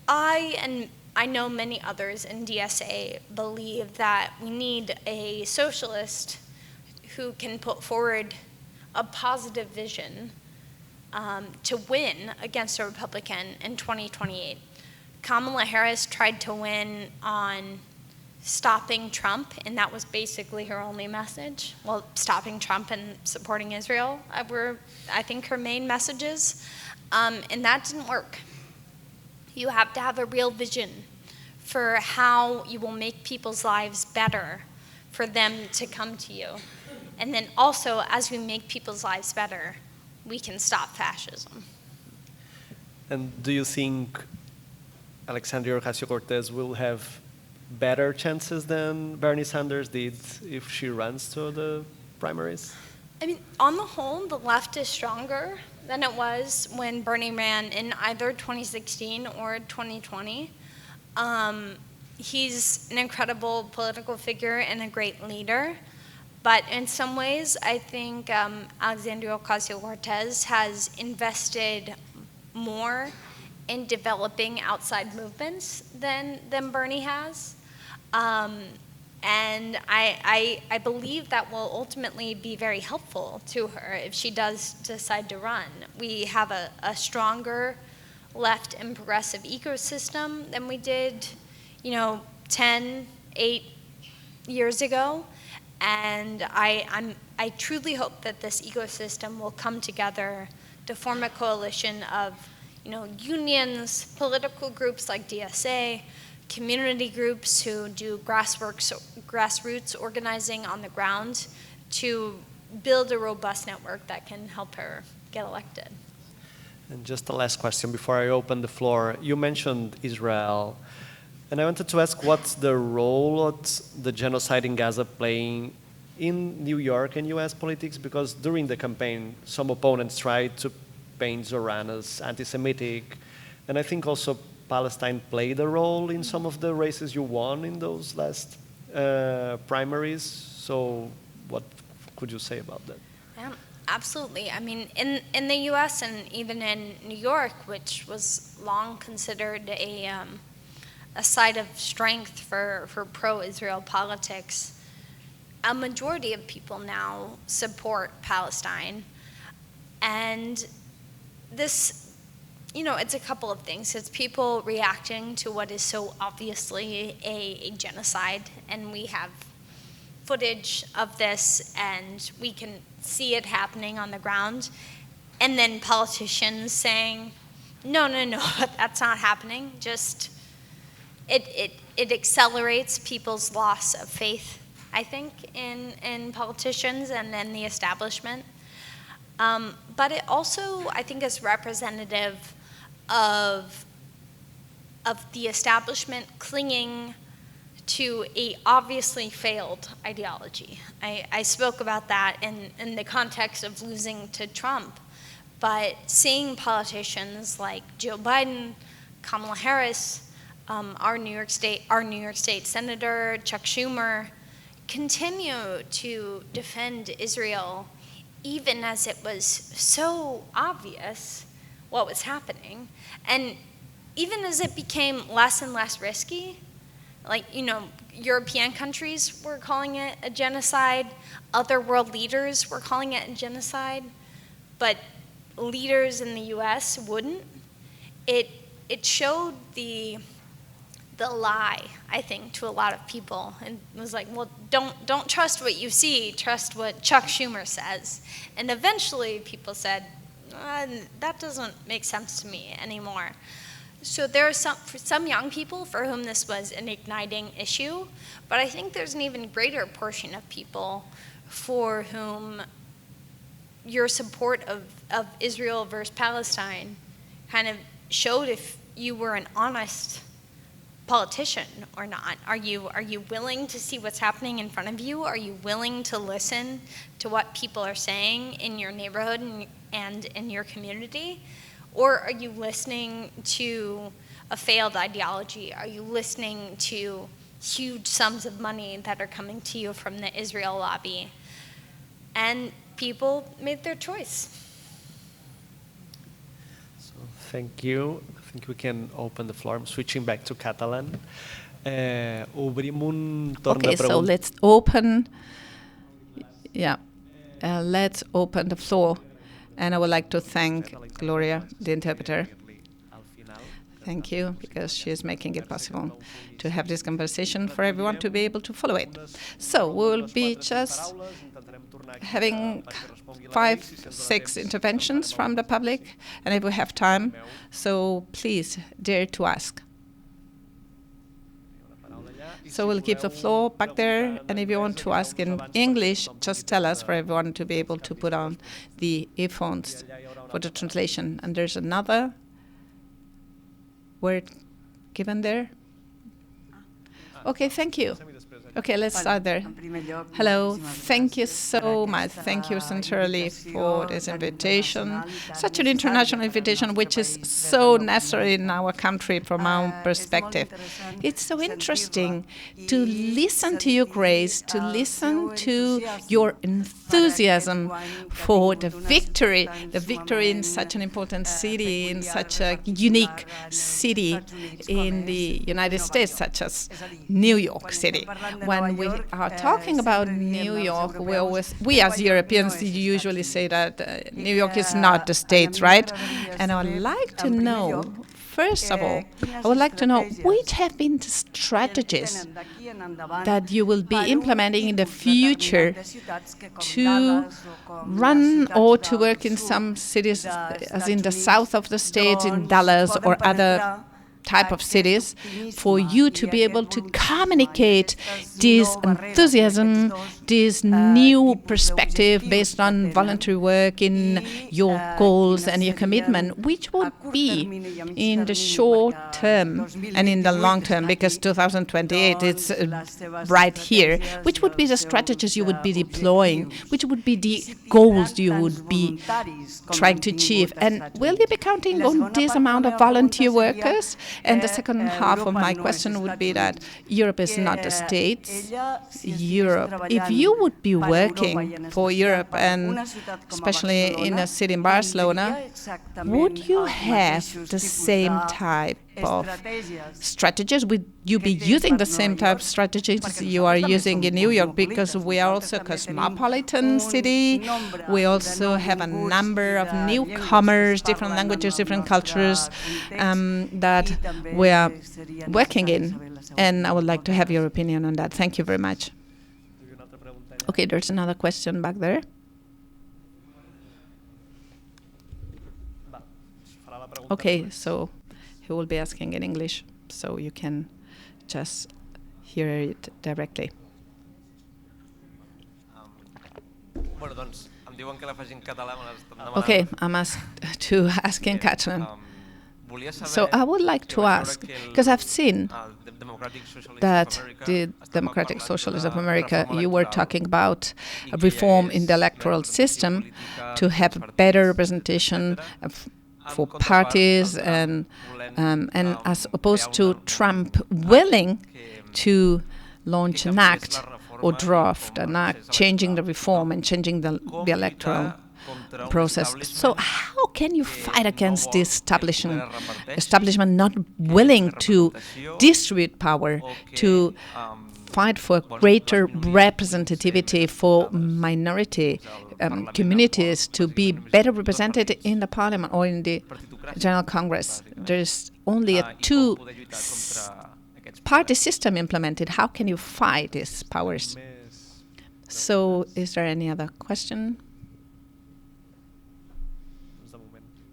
I know many others in DSA believe that we need a socialist who can put forward a positive vision to win against a Republican in 2028. Kamala Harris tried to win on stopping Trump, and that was basically her only message. Well, stopping Trump and supporting Israel were, I think, her main messages, and that didn't work. You have to have a real vision for how you will make people's lives better for them to come to you. And then also, as we make people's lives better, we can stop fascism. And do you think Alexandria Ocasio-Cortez will have better chances than Bernie Sanders did if she runs to the primaries? I mean, on the whole, the left is stronger than it was when Bernie ran in either 2016 or 2020. He's an incredible political figure and a great leader. But in some ways, I think Alexandria Ocasio-Cortez has invested more in developing outside movements than Bernie has. And I believe that will ultimately be very helpful to her if she does decide to run. We have a stronger left and progressive ecosystem than we did, 8 years ago. And I truly hope that this ecosystem will come together to form a coalition of, unions, political groups like DSA, community groups who do grassroots organizing on the ground to build a robust network that can help her get elected. And just the last question before I open the floor. You mentioned Israel, and I wanted to ask what's the role of the genocide in Gaza playing in New York and US politics? Because during the campaign, some opponents tried to paint Zohran as anti-Semitic, and I think also Palestine played a role in some of the races you won in those last primaries. So what could you say about that? Yeah, absolutely. I mean, in the US and even in New York, which was long considered a site of strength for pro-Israel politics, a majority of people now support Palestine. And this, it's a couple of things. It's people reacting to what is so obviously a genocide, and we have footage of this, and we can see it happening on the ground. And then politicians saying, no, that's not happening. Just, it accelerates people's loss of faith, I think, in politicians and then the establishment. But it also, I think, is representative of the establishment clinging to a obviously failed ideology. I spoke about that in the context of losing to Trump, but seeing politicians like Joe Biden, Kamala Harris, our New York State Senator Chuck Schumer continue to defend Israel, even as it was so obvious what was happening, and even as it became less and less risky. Like, European countries were calling it a genocide, other world leaders were calling it a genocide, but leaders in the US wouldn't. It showed the lie, I think, to a lot of people, and it was like, well, don't trust what you see, trust what Chuck Schumer says. And eventually people said, that doesn't make sense to me anymore. So there are some young people for whom this was an igniting issue, but I think there's an even greater portion of people for whom your support of Israel versus Palestine kind of showed if you were an honest politician or not. Are you willing to see what's happening in front of you? Are you willing to listen to what people are saying in your neighborhood and in your community? Or are you listening to a failed ideology? Are you listening to huge sums of money that are coming to you from the Israel lobby? And people made their choice. So, thank you. I think we can open the floor. I'm switching back to Catalan. Obrim un torn de Okay, so preguntes. let's open. Yeah, let's open the floor. And I would like to thank Gloria, the interpreter. Thank you, because she is making it possible to have this conversation for everyone to be able to follow it. So we'll be just having 5, 6 interventions from the public, and if we have time, so please dare to ask. So we'll give the floor back there, and if you want to ask in English, just tell us for everyone to be able to put on the earphones for the translation. And there's another word given there. Okay, thank you. Okay, let's start there. Hello, thank you so much. Thank you sincerely for this invitation. Such an international invitation, which is so necessary in our country from our perspective. It's so interesting to listen to you, Grace, to listen to your enthusiasm for the victory in such an important city, in such a unique city in the United States, such as New York City. When we are talking about New York, we as Europeans usually say that New York is not the States, right? And I would like to know, first of all, which have been the strategies that you will be implementing in the future to run or to work in some cities, as in the south of the state, in Dallas or other type of cities, for you to be able to communicate this enthusiasm, this new perspective based on voluntary work in your goals and your commitment, which would be in the short term and in the long term, because 2028 is right here. Which would be the strategies you would be deploying? Which would be the goals you would be trying to achieve? And will you be counting on this amount of volunteer workers? And the second half of my question would be that Europe is not the States. Europe, if you would be working for Europe, and especially in a city in Barcelona, would you have the same type of strategies? Would you be using the same type of strategies you are using in New York? Because we are also a cosmopolitan city. We also have a number of newcomers, different languages, different cultures that we are working in. And I would like to have your opinion on that. Thank you very much. Okay, there's another question back there. Okay, so he will be asking in English, so you can just hear it directly. Okay, I'm asked to ask in Catalan. So I would like to ask, because I've seen that the Democratic Socialists of America, you were talking about a reform in the electoral system to have better representation for parties, and as opposed to Trump willing to launch an act or draft an act changing the reform and changing the electoral process. So how can you fight against this establishment not willing to distribute power, to fight for greater representativity for minority communities to be better represented in the parliament or in the General Congress? There's only a two-party system implemented. How can you fight these powers? So is there any other question?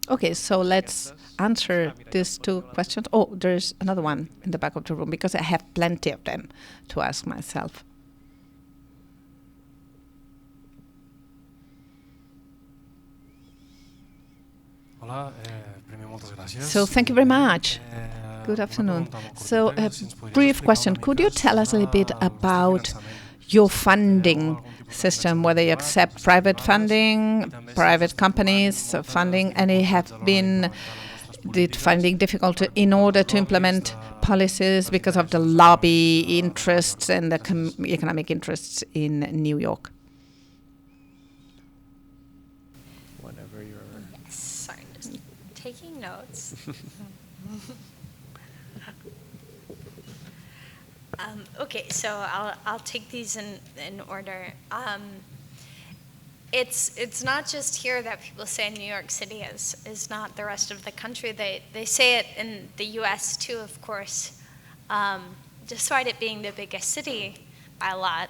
Okay, so let's answer these two questions. Oh, there's another one in the back of the room, because I have plenty of them to ask myself. So thank you very much. Good afternoon. So a brief question. Could you tell us a little bit about your funding system, whether you accept private funding, private companies funding, and it have been finding difficult in order to implement policies because of the lobby interests and the economic interests in New York? Whenever you're... Yes, sorry, just taking notes. Okay, so I'll take these in order. It's not just here that people say New York City is not the rest of the country. They say it in the U.S. too, of course, despite it being the biggest city by a lot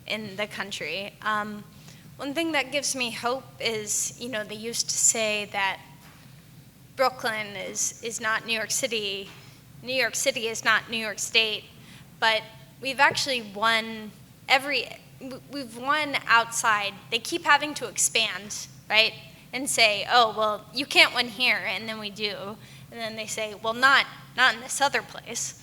in the country. One thing that gives me hope is, they used to say that Brooklyn is not New York City. New York City is not New York State. But we've actually won we've won outside. They keep having to expand, right? And say, oh, well, you can't win here, and then we do. And then they say, well, not in this other place.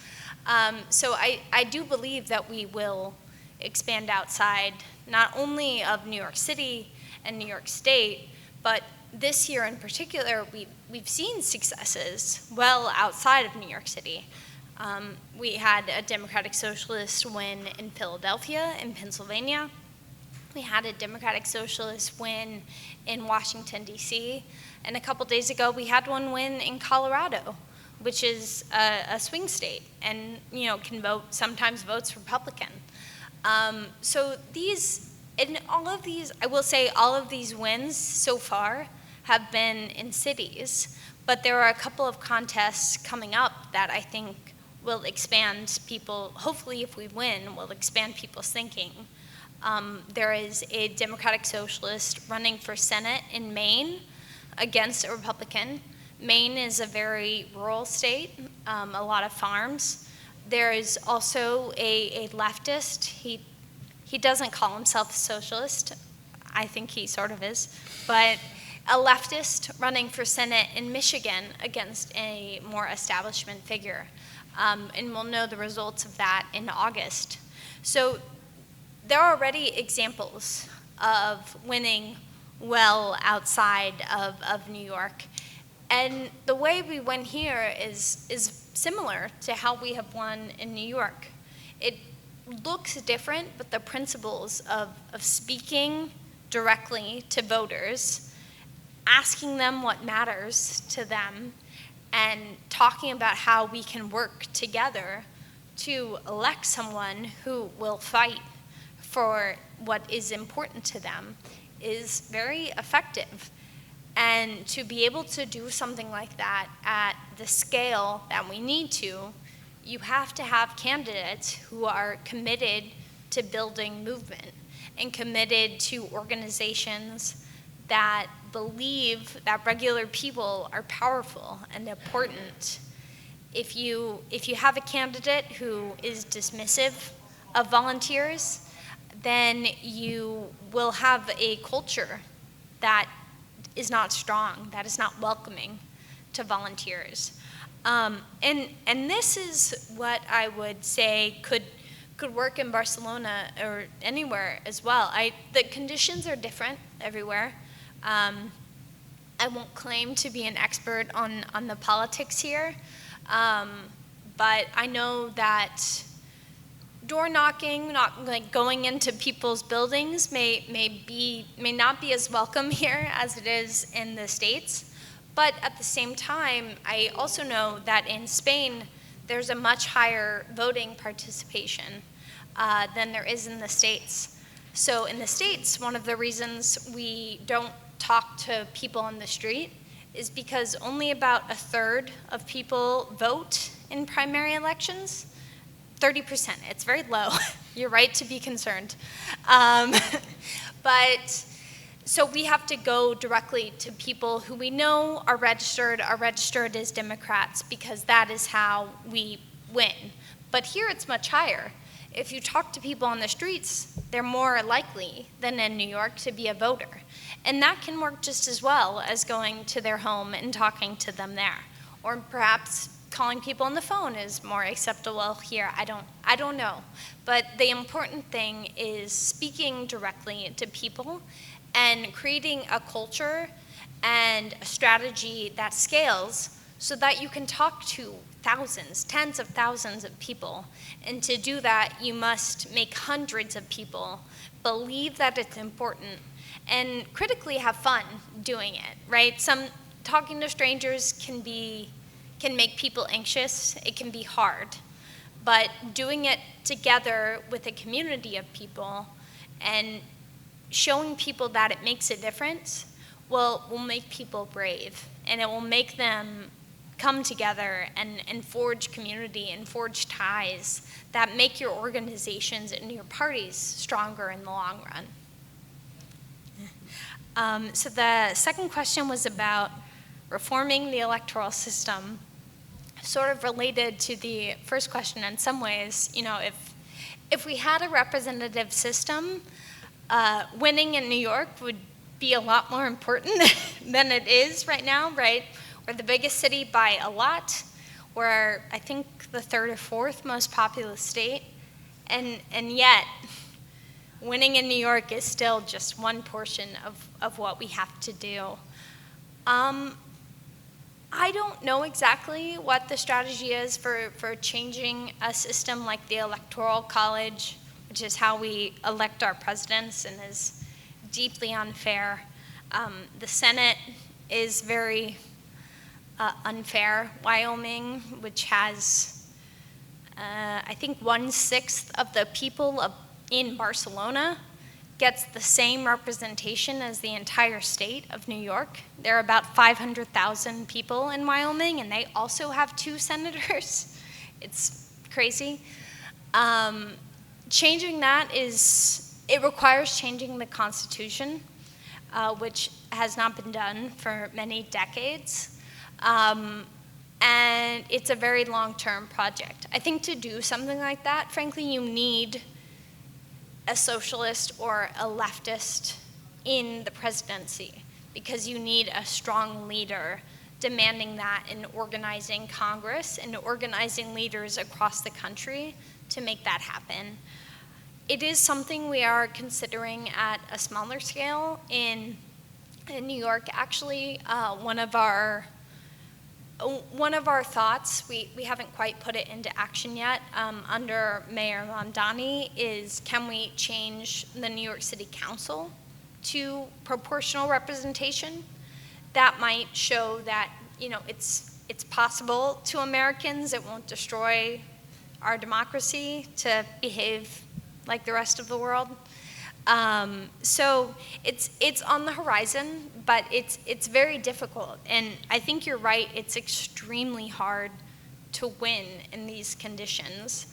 So I do believe that we will expand outside, not only of New York City and New York State, but this year in particular, we've seen successes well outside of New York City. We had a Democratic Socialist win in Philadelphia, in Pennsylvania. We had a Democratic Socialist win in Washington, D.C. And a couple days ago, we had one win in Colorado, which is a swing state and, can sometimes votes Republican. So all of these, I will say all of these wins so far have been in cities, but there are a couple of contests coming up that I think will expand people, hopefully if we win, will expand people's thinking. There is a Democratic Socialist running for Senate in Maine against a Republican. Maine is a very rural state, a lot of farms. There is also a leftist. He doesn't call himself a socialist. I think he sort of is. But a leftist running for Senate in Michigan against a more establishment figure. And we'll know the results of that in August. So there are already examples of winning well outside of New York. And the way we win here is similar to how we have won in New York. It looks different, but the principles of speaking directly to voters, asking them what matters to them, and talking about how we can work together to elect someone who will fight for what is important to them is very effective. And to be able to do something like that at the scale that we need to, you have to have candidates who are committed to building movement and committed to organizations that believe that regular people are powerful and important. If you have a candidate who is dismissive of volunteers, then you will have a culture that is not strong, that is not welcoming to volunteers. And this is what I would say could work in Barcelona or anywhere as well. The conditions are different everywhere. I won't claim to be an expert on the politics here, but I know that door knocking, not like going into people's buildings, may not be as welcome here as it is in the States. But at the same time, I also know that in Spain, there's a much higher voting participation than there is in the States. So in the States, one of the reasons we don't talk to people on the street is because only about 1/3 of people vote in primary elections. 30%, it's very low. You're right to be concerned. But so we have to go directly to people who we know are registered as Democrats, because that is how we win. But here it's much higher. If you talk to people on the streets, they're more likely than in New York to be a voter. And that can work just as well as going to their home and talking to them there. Or perhaps calling people on the phone is more acceptable here. I don't know. But the important thing is speaking directly to people and creating a culture and a strategy that scales so that you can talk to thousands, tens of thousands of people. And to do that, you must make hundreds of people believe that it's important and critically have fun doing it, right? Talking to strangers can make people anxious. It can be hard. But doing it together with a community of people and showing people that it makes a difference will make people brave, and it will make them come together and forge community and forge ties that make your organizations and your parties stronger in the long run. So the second question was about reforming the electoral system, sort of related to the first question in some ways. You know, if we had a representative system, winning in New York would be a lot more important than it is right now, right? We're the biggest city by a lot. We're, I think, the 3rd or 4th most populous state. And yet, winning in New York is still just one portion of what we have to do. I don't know exactly what the strategy is for changing a system like the Electoral College, which is how we elect our presidents and is deeply unfair. The Senate is very unfair. Wyoming, which has, I think, 1/6 of the people in Barcelona, gets the same representation as the entire state of New York. There are about 500,000 people in Wyoming, and they also have 2 senators. It's crazy. Changing that it requires changing the Constitution, which has not been done for many decades. And it's a very long-term project. I think to do something like that, frankly, you need a socialist or a leftist in the presidency, because you need a strong leader demanding that and organizing Congress and organizing leaders across the country to make that happen. It is something we are considering at a smaller scale in New York. Actually, one of our thoughts, we haven't quite put it into action yet, under Mayor Mamdani, is can we change the New York City Council to proportional representation? That might show that, you know, it's possible to Americans. It won't destroy our democracy to behave like the rest of the world. So it's on the horizon, but it's very difficult. And I think you're right, it's extremely hard to win in these conditions.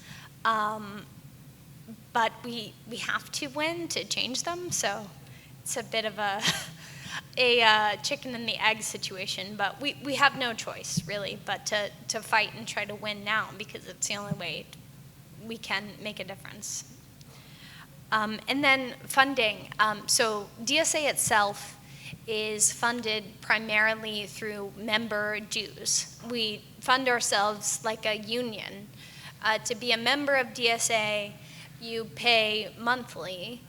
But we have to win to change them, so it's a bit of a chicken and the egg situation, but we have no choice, really, but to fight and try to win now, because it's the only way we can make a difference. And then funding. So DSA itself is funded primarily through member dues. We fund ourselves like a union. To be a member of DSA, you pay monthly.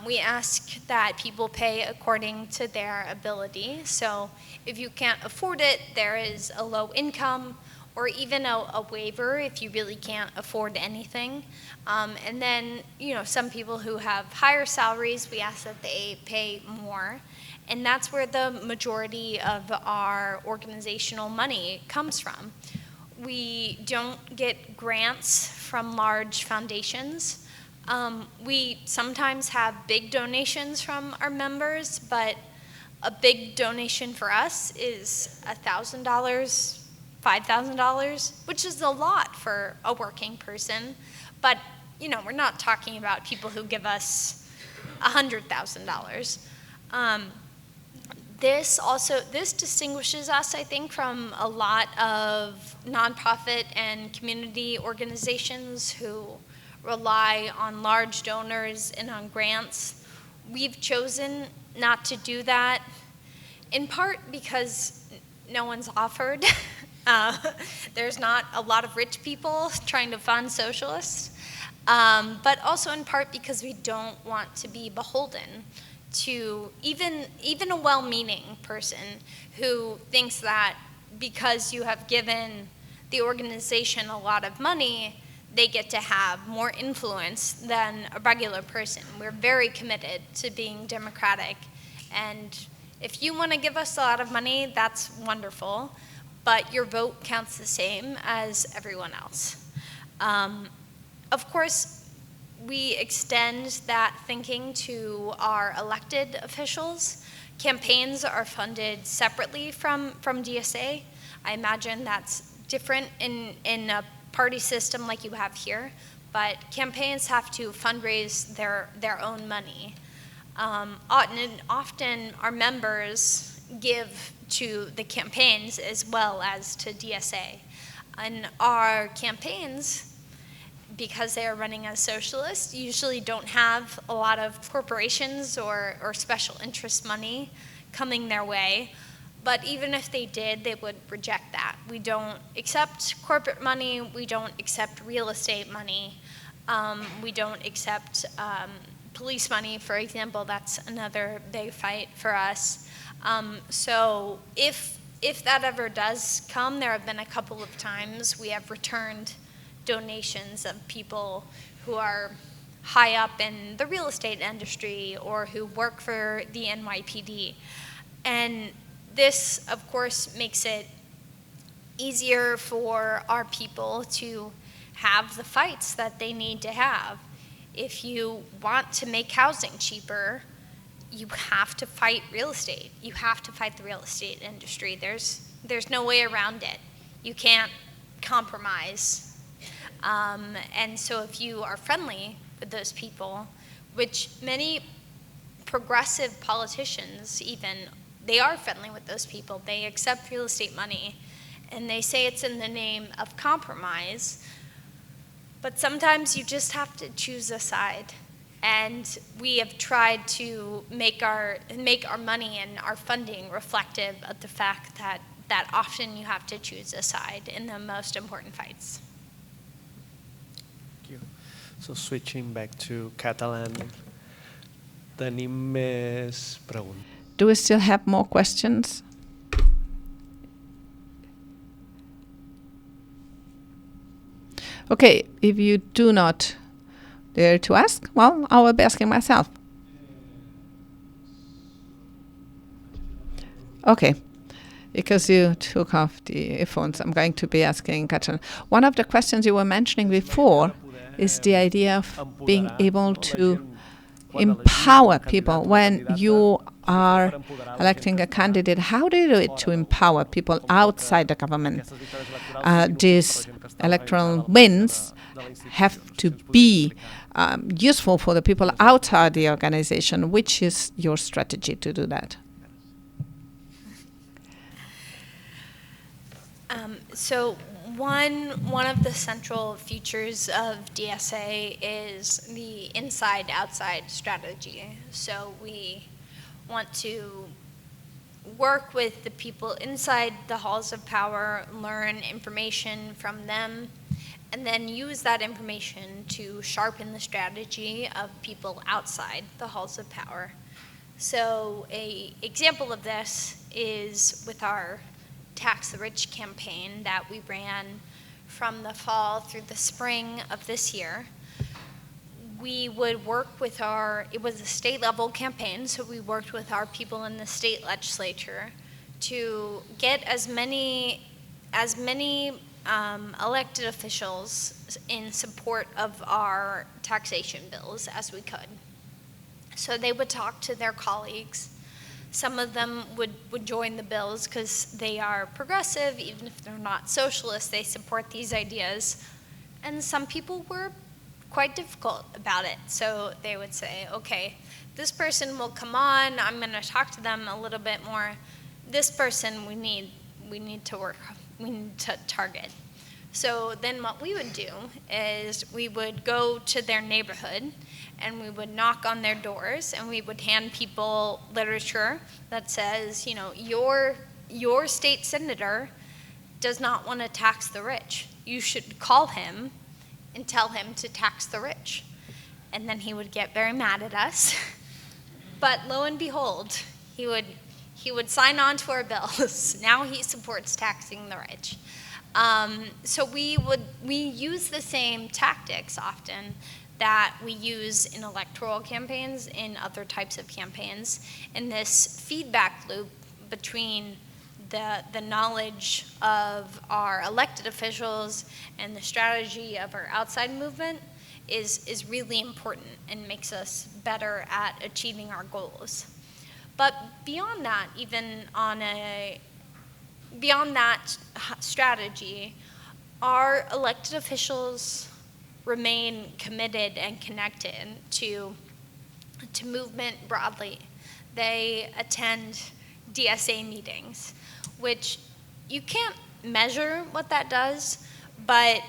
We ask that people pay according to their ability. So if you can't afford it, there is a low income or even a waiver if you really can't afford anything. And then, some people who have higher salaries, we ask that they pay more. And that's where the majority of our organizational money comes from. We don't get grants from large foundations. We sometimes have big donations from our members, but a big donation for us is $1,000, $5,000, which is a lot for a working person. But, we're not talking about people who give us $100,000. This distinguishes us, I think, from a lot of nonprofit and community organizations who rely on large donors and on grants. We've chosen not to do that, in part because no one's offered. There's not a lot of rich people trying to fund socialists, but also in part because we don't want to be beholden to even a well-meaning person who thinks that because you have given the organization a lot of money, they get to have more influence than a regular person. We're very committed to being democratic, and if you want to give us a lot of money, that's wonderful, but your vote counts the same as everyone else. Of course, we extend that thinking to our elected officials. Campaigns are funded separately from DSA. I imagine that's different in a party system like you have here, but campaigns have to fundraise their own money. Often our members give to the campaigns as well as to DSA. And our campaigns, because they are running as socialists, usually don't have a lot of corporations or special interest money coming their way. But even if they did, they would reject that. We don't accept corporate money. We don't accept real estate money. We don't accept police money, for example. That's another big fight for us. So if that ever does come, there have been a couple of times we have returned donations of people who are high up in the real estate industry or who work for the NYPD. And this, of course, makes it easier for our people to have the fights that they need to have. If you want to make housing cheaper, you have to fight real estate. You have to fight the real estate industry. There's no way around it. You can't compromise. And so if you are friendly with those people, which many progressive politicians even, they are friendly with those people. They accept real estate money, and they say it's in the name of compromise. But sometimes you just have to choose a side. And we have tried to make our money and our funding reflective of the fact that often you have to choose a side in the most important fights. So switching back to Catalan, tenim més preguntes. Do we still have more questions? Okay, if you do not dare to ask, well, I will be asking myself. Okay, because you took off the earphones, I'm going to be asking Catalan. One of the questions you were mentioning before is the idea of being able to empower people. When you are electing a candidate, how do you do it to empower people outside the government? These electoral wins have to be useful for the people outside the organization. Which is your strategy to do that? So one of the central features of DSA is the inside-outside strategy. So we want to work with the people inside the halls of power, learn information from them, and then use that information to sharpen the strategy of people outside the halls of power. So an example of this is with our Tax the Rich campaign that we ran from the fall through the spring of this year. We would work with it was a state level campaign, so we worked with our people in the state legislature to get as many elected officials in support of our taxation bills as we could. So they would talk to their colleagues. Some of them would join the bills because they are progressive, even if they're not socialist, they support these ideas. And some people were quite difficult about it. So they would say, okay, this person will come on, I'm gonna talk to them a little bit more. This person we need to target. So then what we would do is we would go to their neighborhood and we would knock on their doors and we would hand people literature that says, you know, your state senator does not want to tax the rich. You should call him and tell him to tax the rich. And then he would get very mad at us. But lo and behold, he would sign on to our bills. Now he supports taxing the rich. So we use the same tactics often that we use in electoral campaigns, in other types of campaigns, in this feedback loop between the knowledge of our elected officials and the strategy of our outside movement is really important and makes us better at achieving our goals. But beyond that, beyond that strategy, our elected officials remain committed and connected to movement broadly. They attend DSA meetings, which you can't measure what that does, but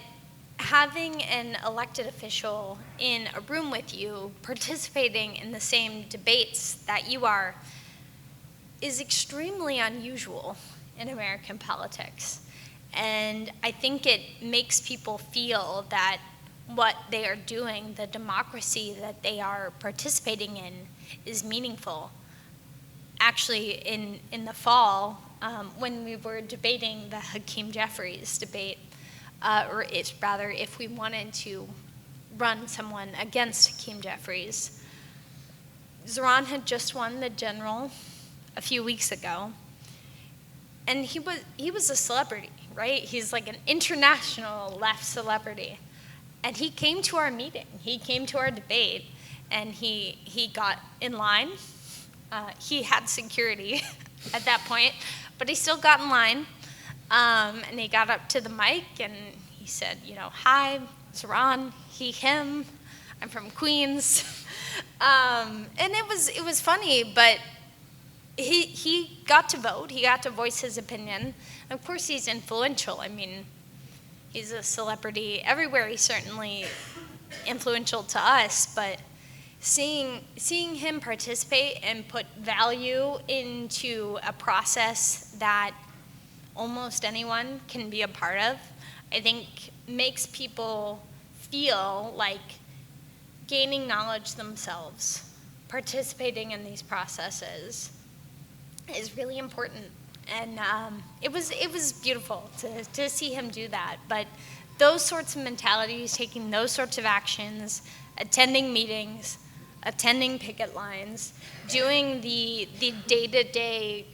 having an elected official in a room with you, participating in the same debates that you are, is extremely unusual in American politics. And I think it makes people feel that what they are doing, the democracy that they are participating in, is meaningful. Actually, in the fall, when we were debating the Hakeem Jeffries debate, or rather, if we wanted to run someone against Hakeem Jeffries, Zohran had just won the general a few weeks ago, and he was a celebrity, right? He's like an international left celebrity. And he came to our meeting, he came to our debate, and he got in line. He had security at that point, but he still got in line. And he got up to the mic and he said, you know, hi, Zohran, he, him, I'm from Queens. And it was funny, but he got to vote, he got to voice his opinion. And of course he's influential. I mean, he's a celebrity everywhere. He's certainly influential to us, but seeing him participate and put value into a process that almost anyone can be a part of, I think makes people feel like gaining knowledge themselves, participating in these processes is really important. And it was beautiful to see him do that. But those sorts of mentalities, taking those sorts of actions, attending meetings, attending picket lines, doing the day-to-day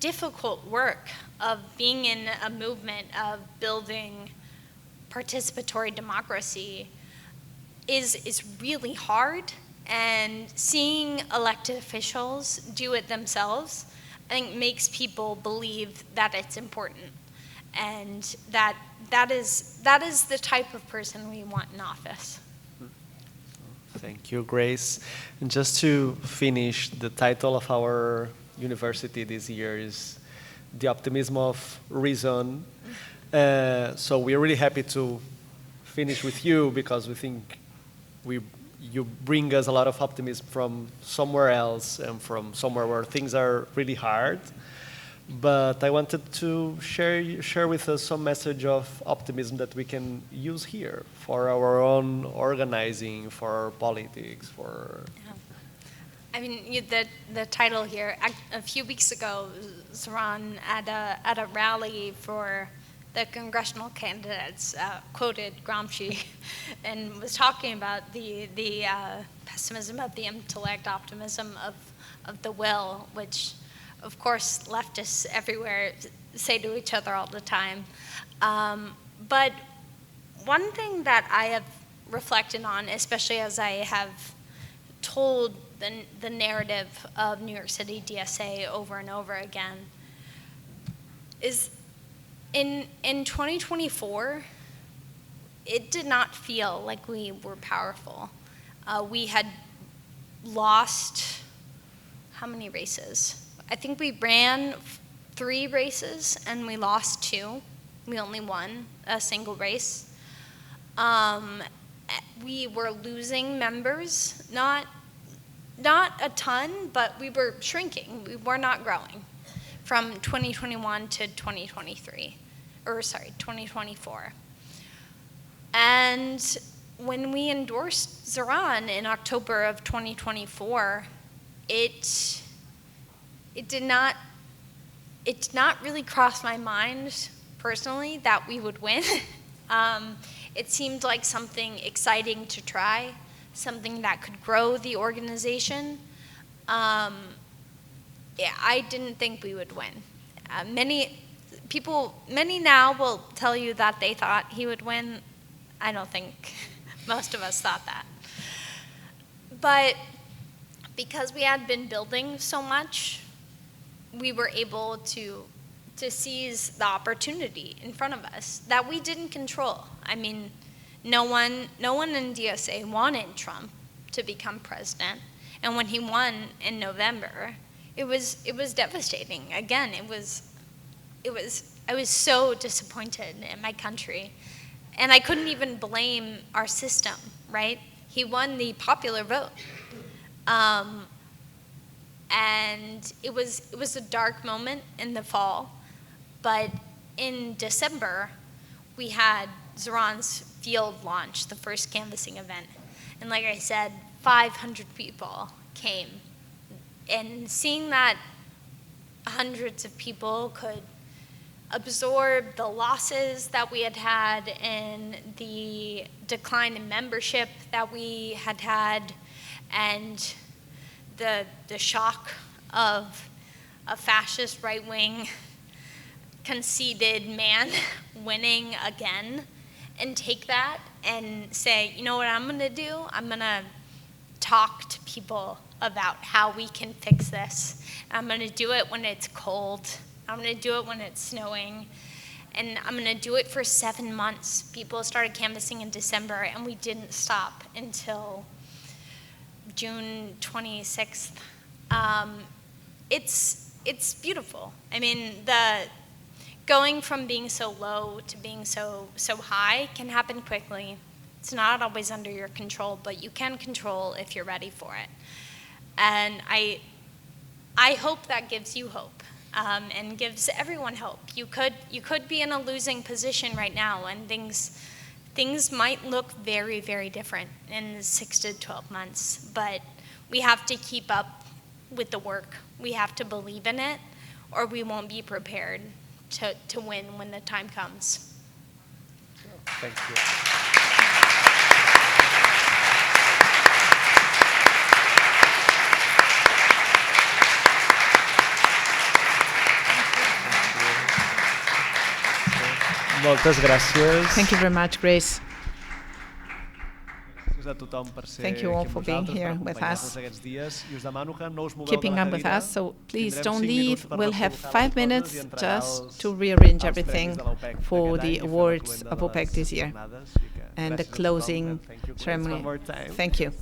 difficult work of being in a movement of building participatory democracy is really hard. And seeing elected officials do it themselves, I think, makes people believe that it's important, and that is the type of person we want in office. Thank you, Grace. And just to finish, the title of our university this year is The Optimism of Reason. So we're really happy to finish with you because we think we you bring us a lot of optimism from somewhere else and from somewhere where things are really hard. But I wanted to share with us some message of optimism that we can use here for our own organizing, for our politics, for... Yeah. I mean, the title here, a few weeks ago, Zohran at a rally for the congressional candidates quoted Gramsci and was talking about the pessimism of the intellect, optimism of the will, which of course leftists everywhere say to each other all the time. But one thing that I have reflected on, especially as I have told the narrative of New York City DSA over and over again, is in 2024, it did not feel like we were powerful. We had lost, how many races? I think we ran 3 races and we lost 2. We only won a single race. We were losing members, not a ton, but we were shrinking. We were not growing from 2021 to 2024. And when we endorsed Zohran in October of 2024, it did not really cross my mind personally that we would win. It seemed like something exciting to try, something that could grow the organization. I didn't think we would win. Many now will tell you that they thought he would win. I don't think most of us thought that. But because we had been building so much, we were able to seize the opportunity in front of us that we didn't control. I mean, no one in DSA wanted Trump to become president, and when he won in November, it was devastating. Again, I was so disappointed in my country, and I couldn't even blame our system, right? He won the popular vote. And it was a dark moment in the fall, but in December, we had Zohran's field launch, the first canvassing event. And like I said, 500 people came. And seeing that hundreds of people could absorb the losses that we had and the decline in membership that we had, and the shock of a fascist right-wing conceited man winning again, and take that and say, you know what I'm going to do? I'm going to talk to people about how we can fix this. I'm going to do it when it's cold. I'm going to do it when it's snowing. And I'm going to do it for 7 months. People started canvassing in December, and we didn't stop until June 26th. It's beautiful. I mean, going from being so low to being so high can happen quickly. It's not always under your control, but you can control if you're ready for it. And I hope that gives you hope, and gives everyone hope. You could be in a losing position right now, and things might look very, very different in 6 to 12 months, but we have to keep up with the work. We have to believe in it, or we won't be prepared to win when the time comes. Thank you. Moltes gràcies. Thank you very much, Grace. A tothom per ser Thank you all aquí amb for being nosaltres, here per with acompanyar-nos us, aquests dies, i us demano que no us moveu keeping de la up with cadira. us. So please Tindrem don't 5 leave. minuts per We'll have recol·locar 5 les minutes coses i entregar just to rearrange els everything premis de l'UPEC for d'aquest the any i fer la awards cloenda of de OPEC les this year jornades. I que and the gràcies a tothom, closing and thank you, Grace, ceremony. one more time. Thank you.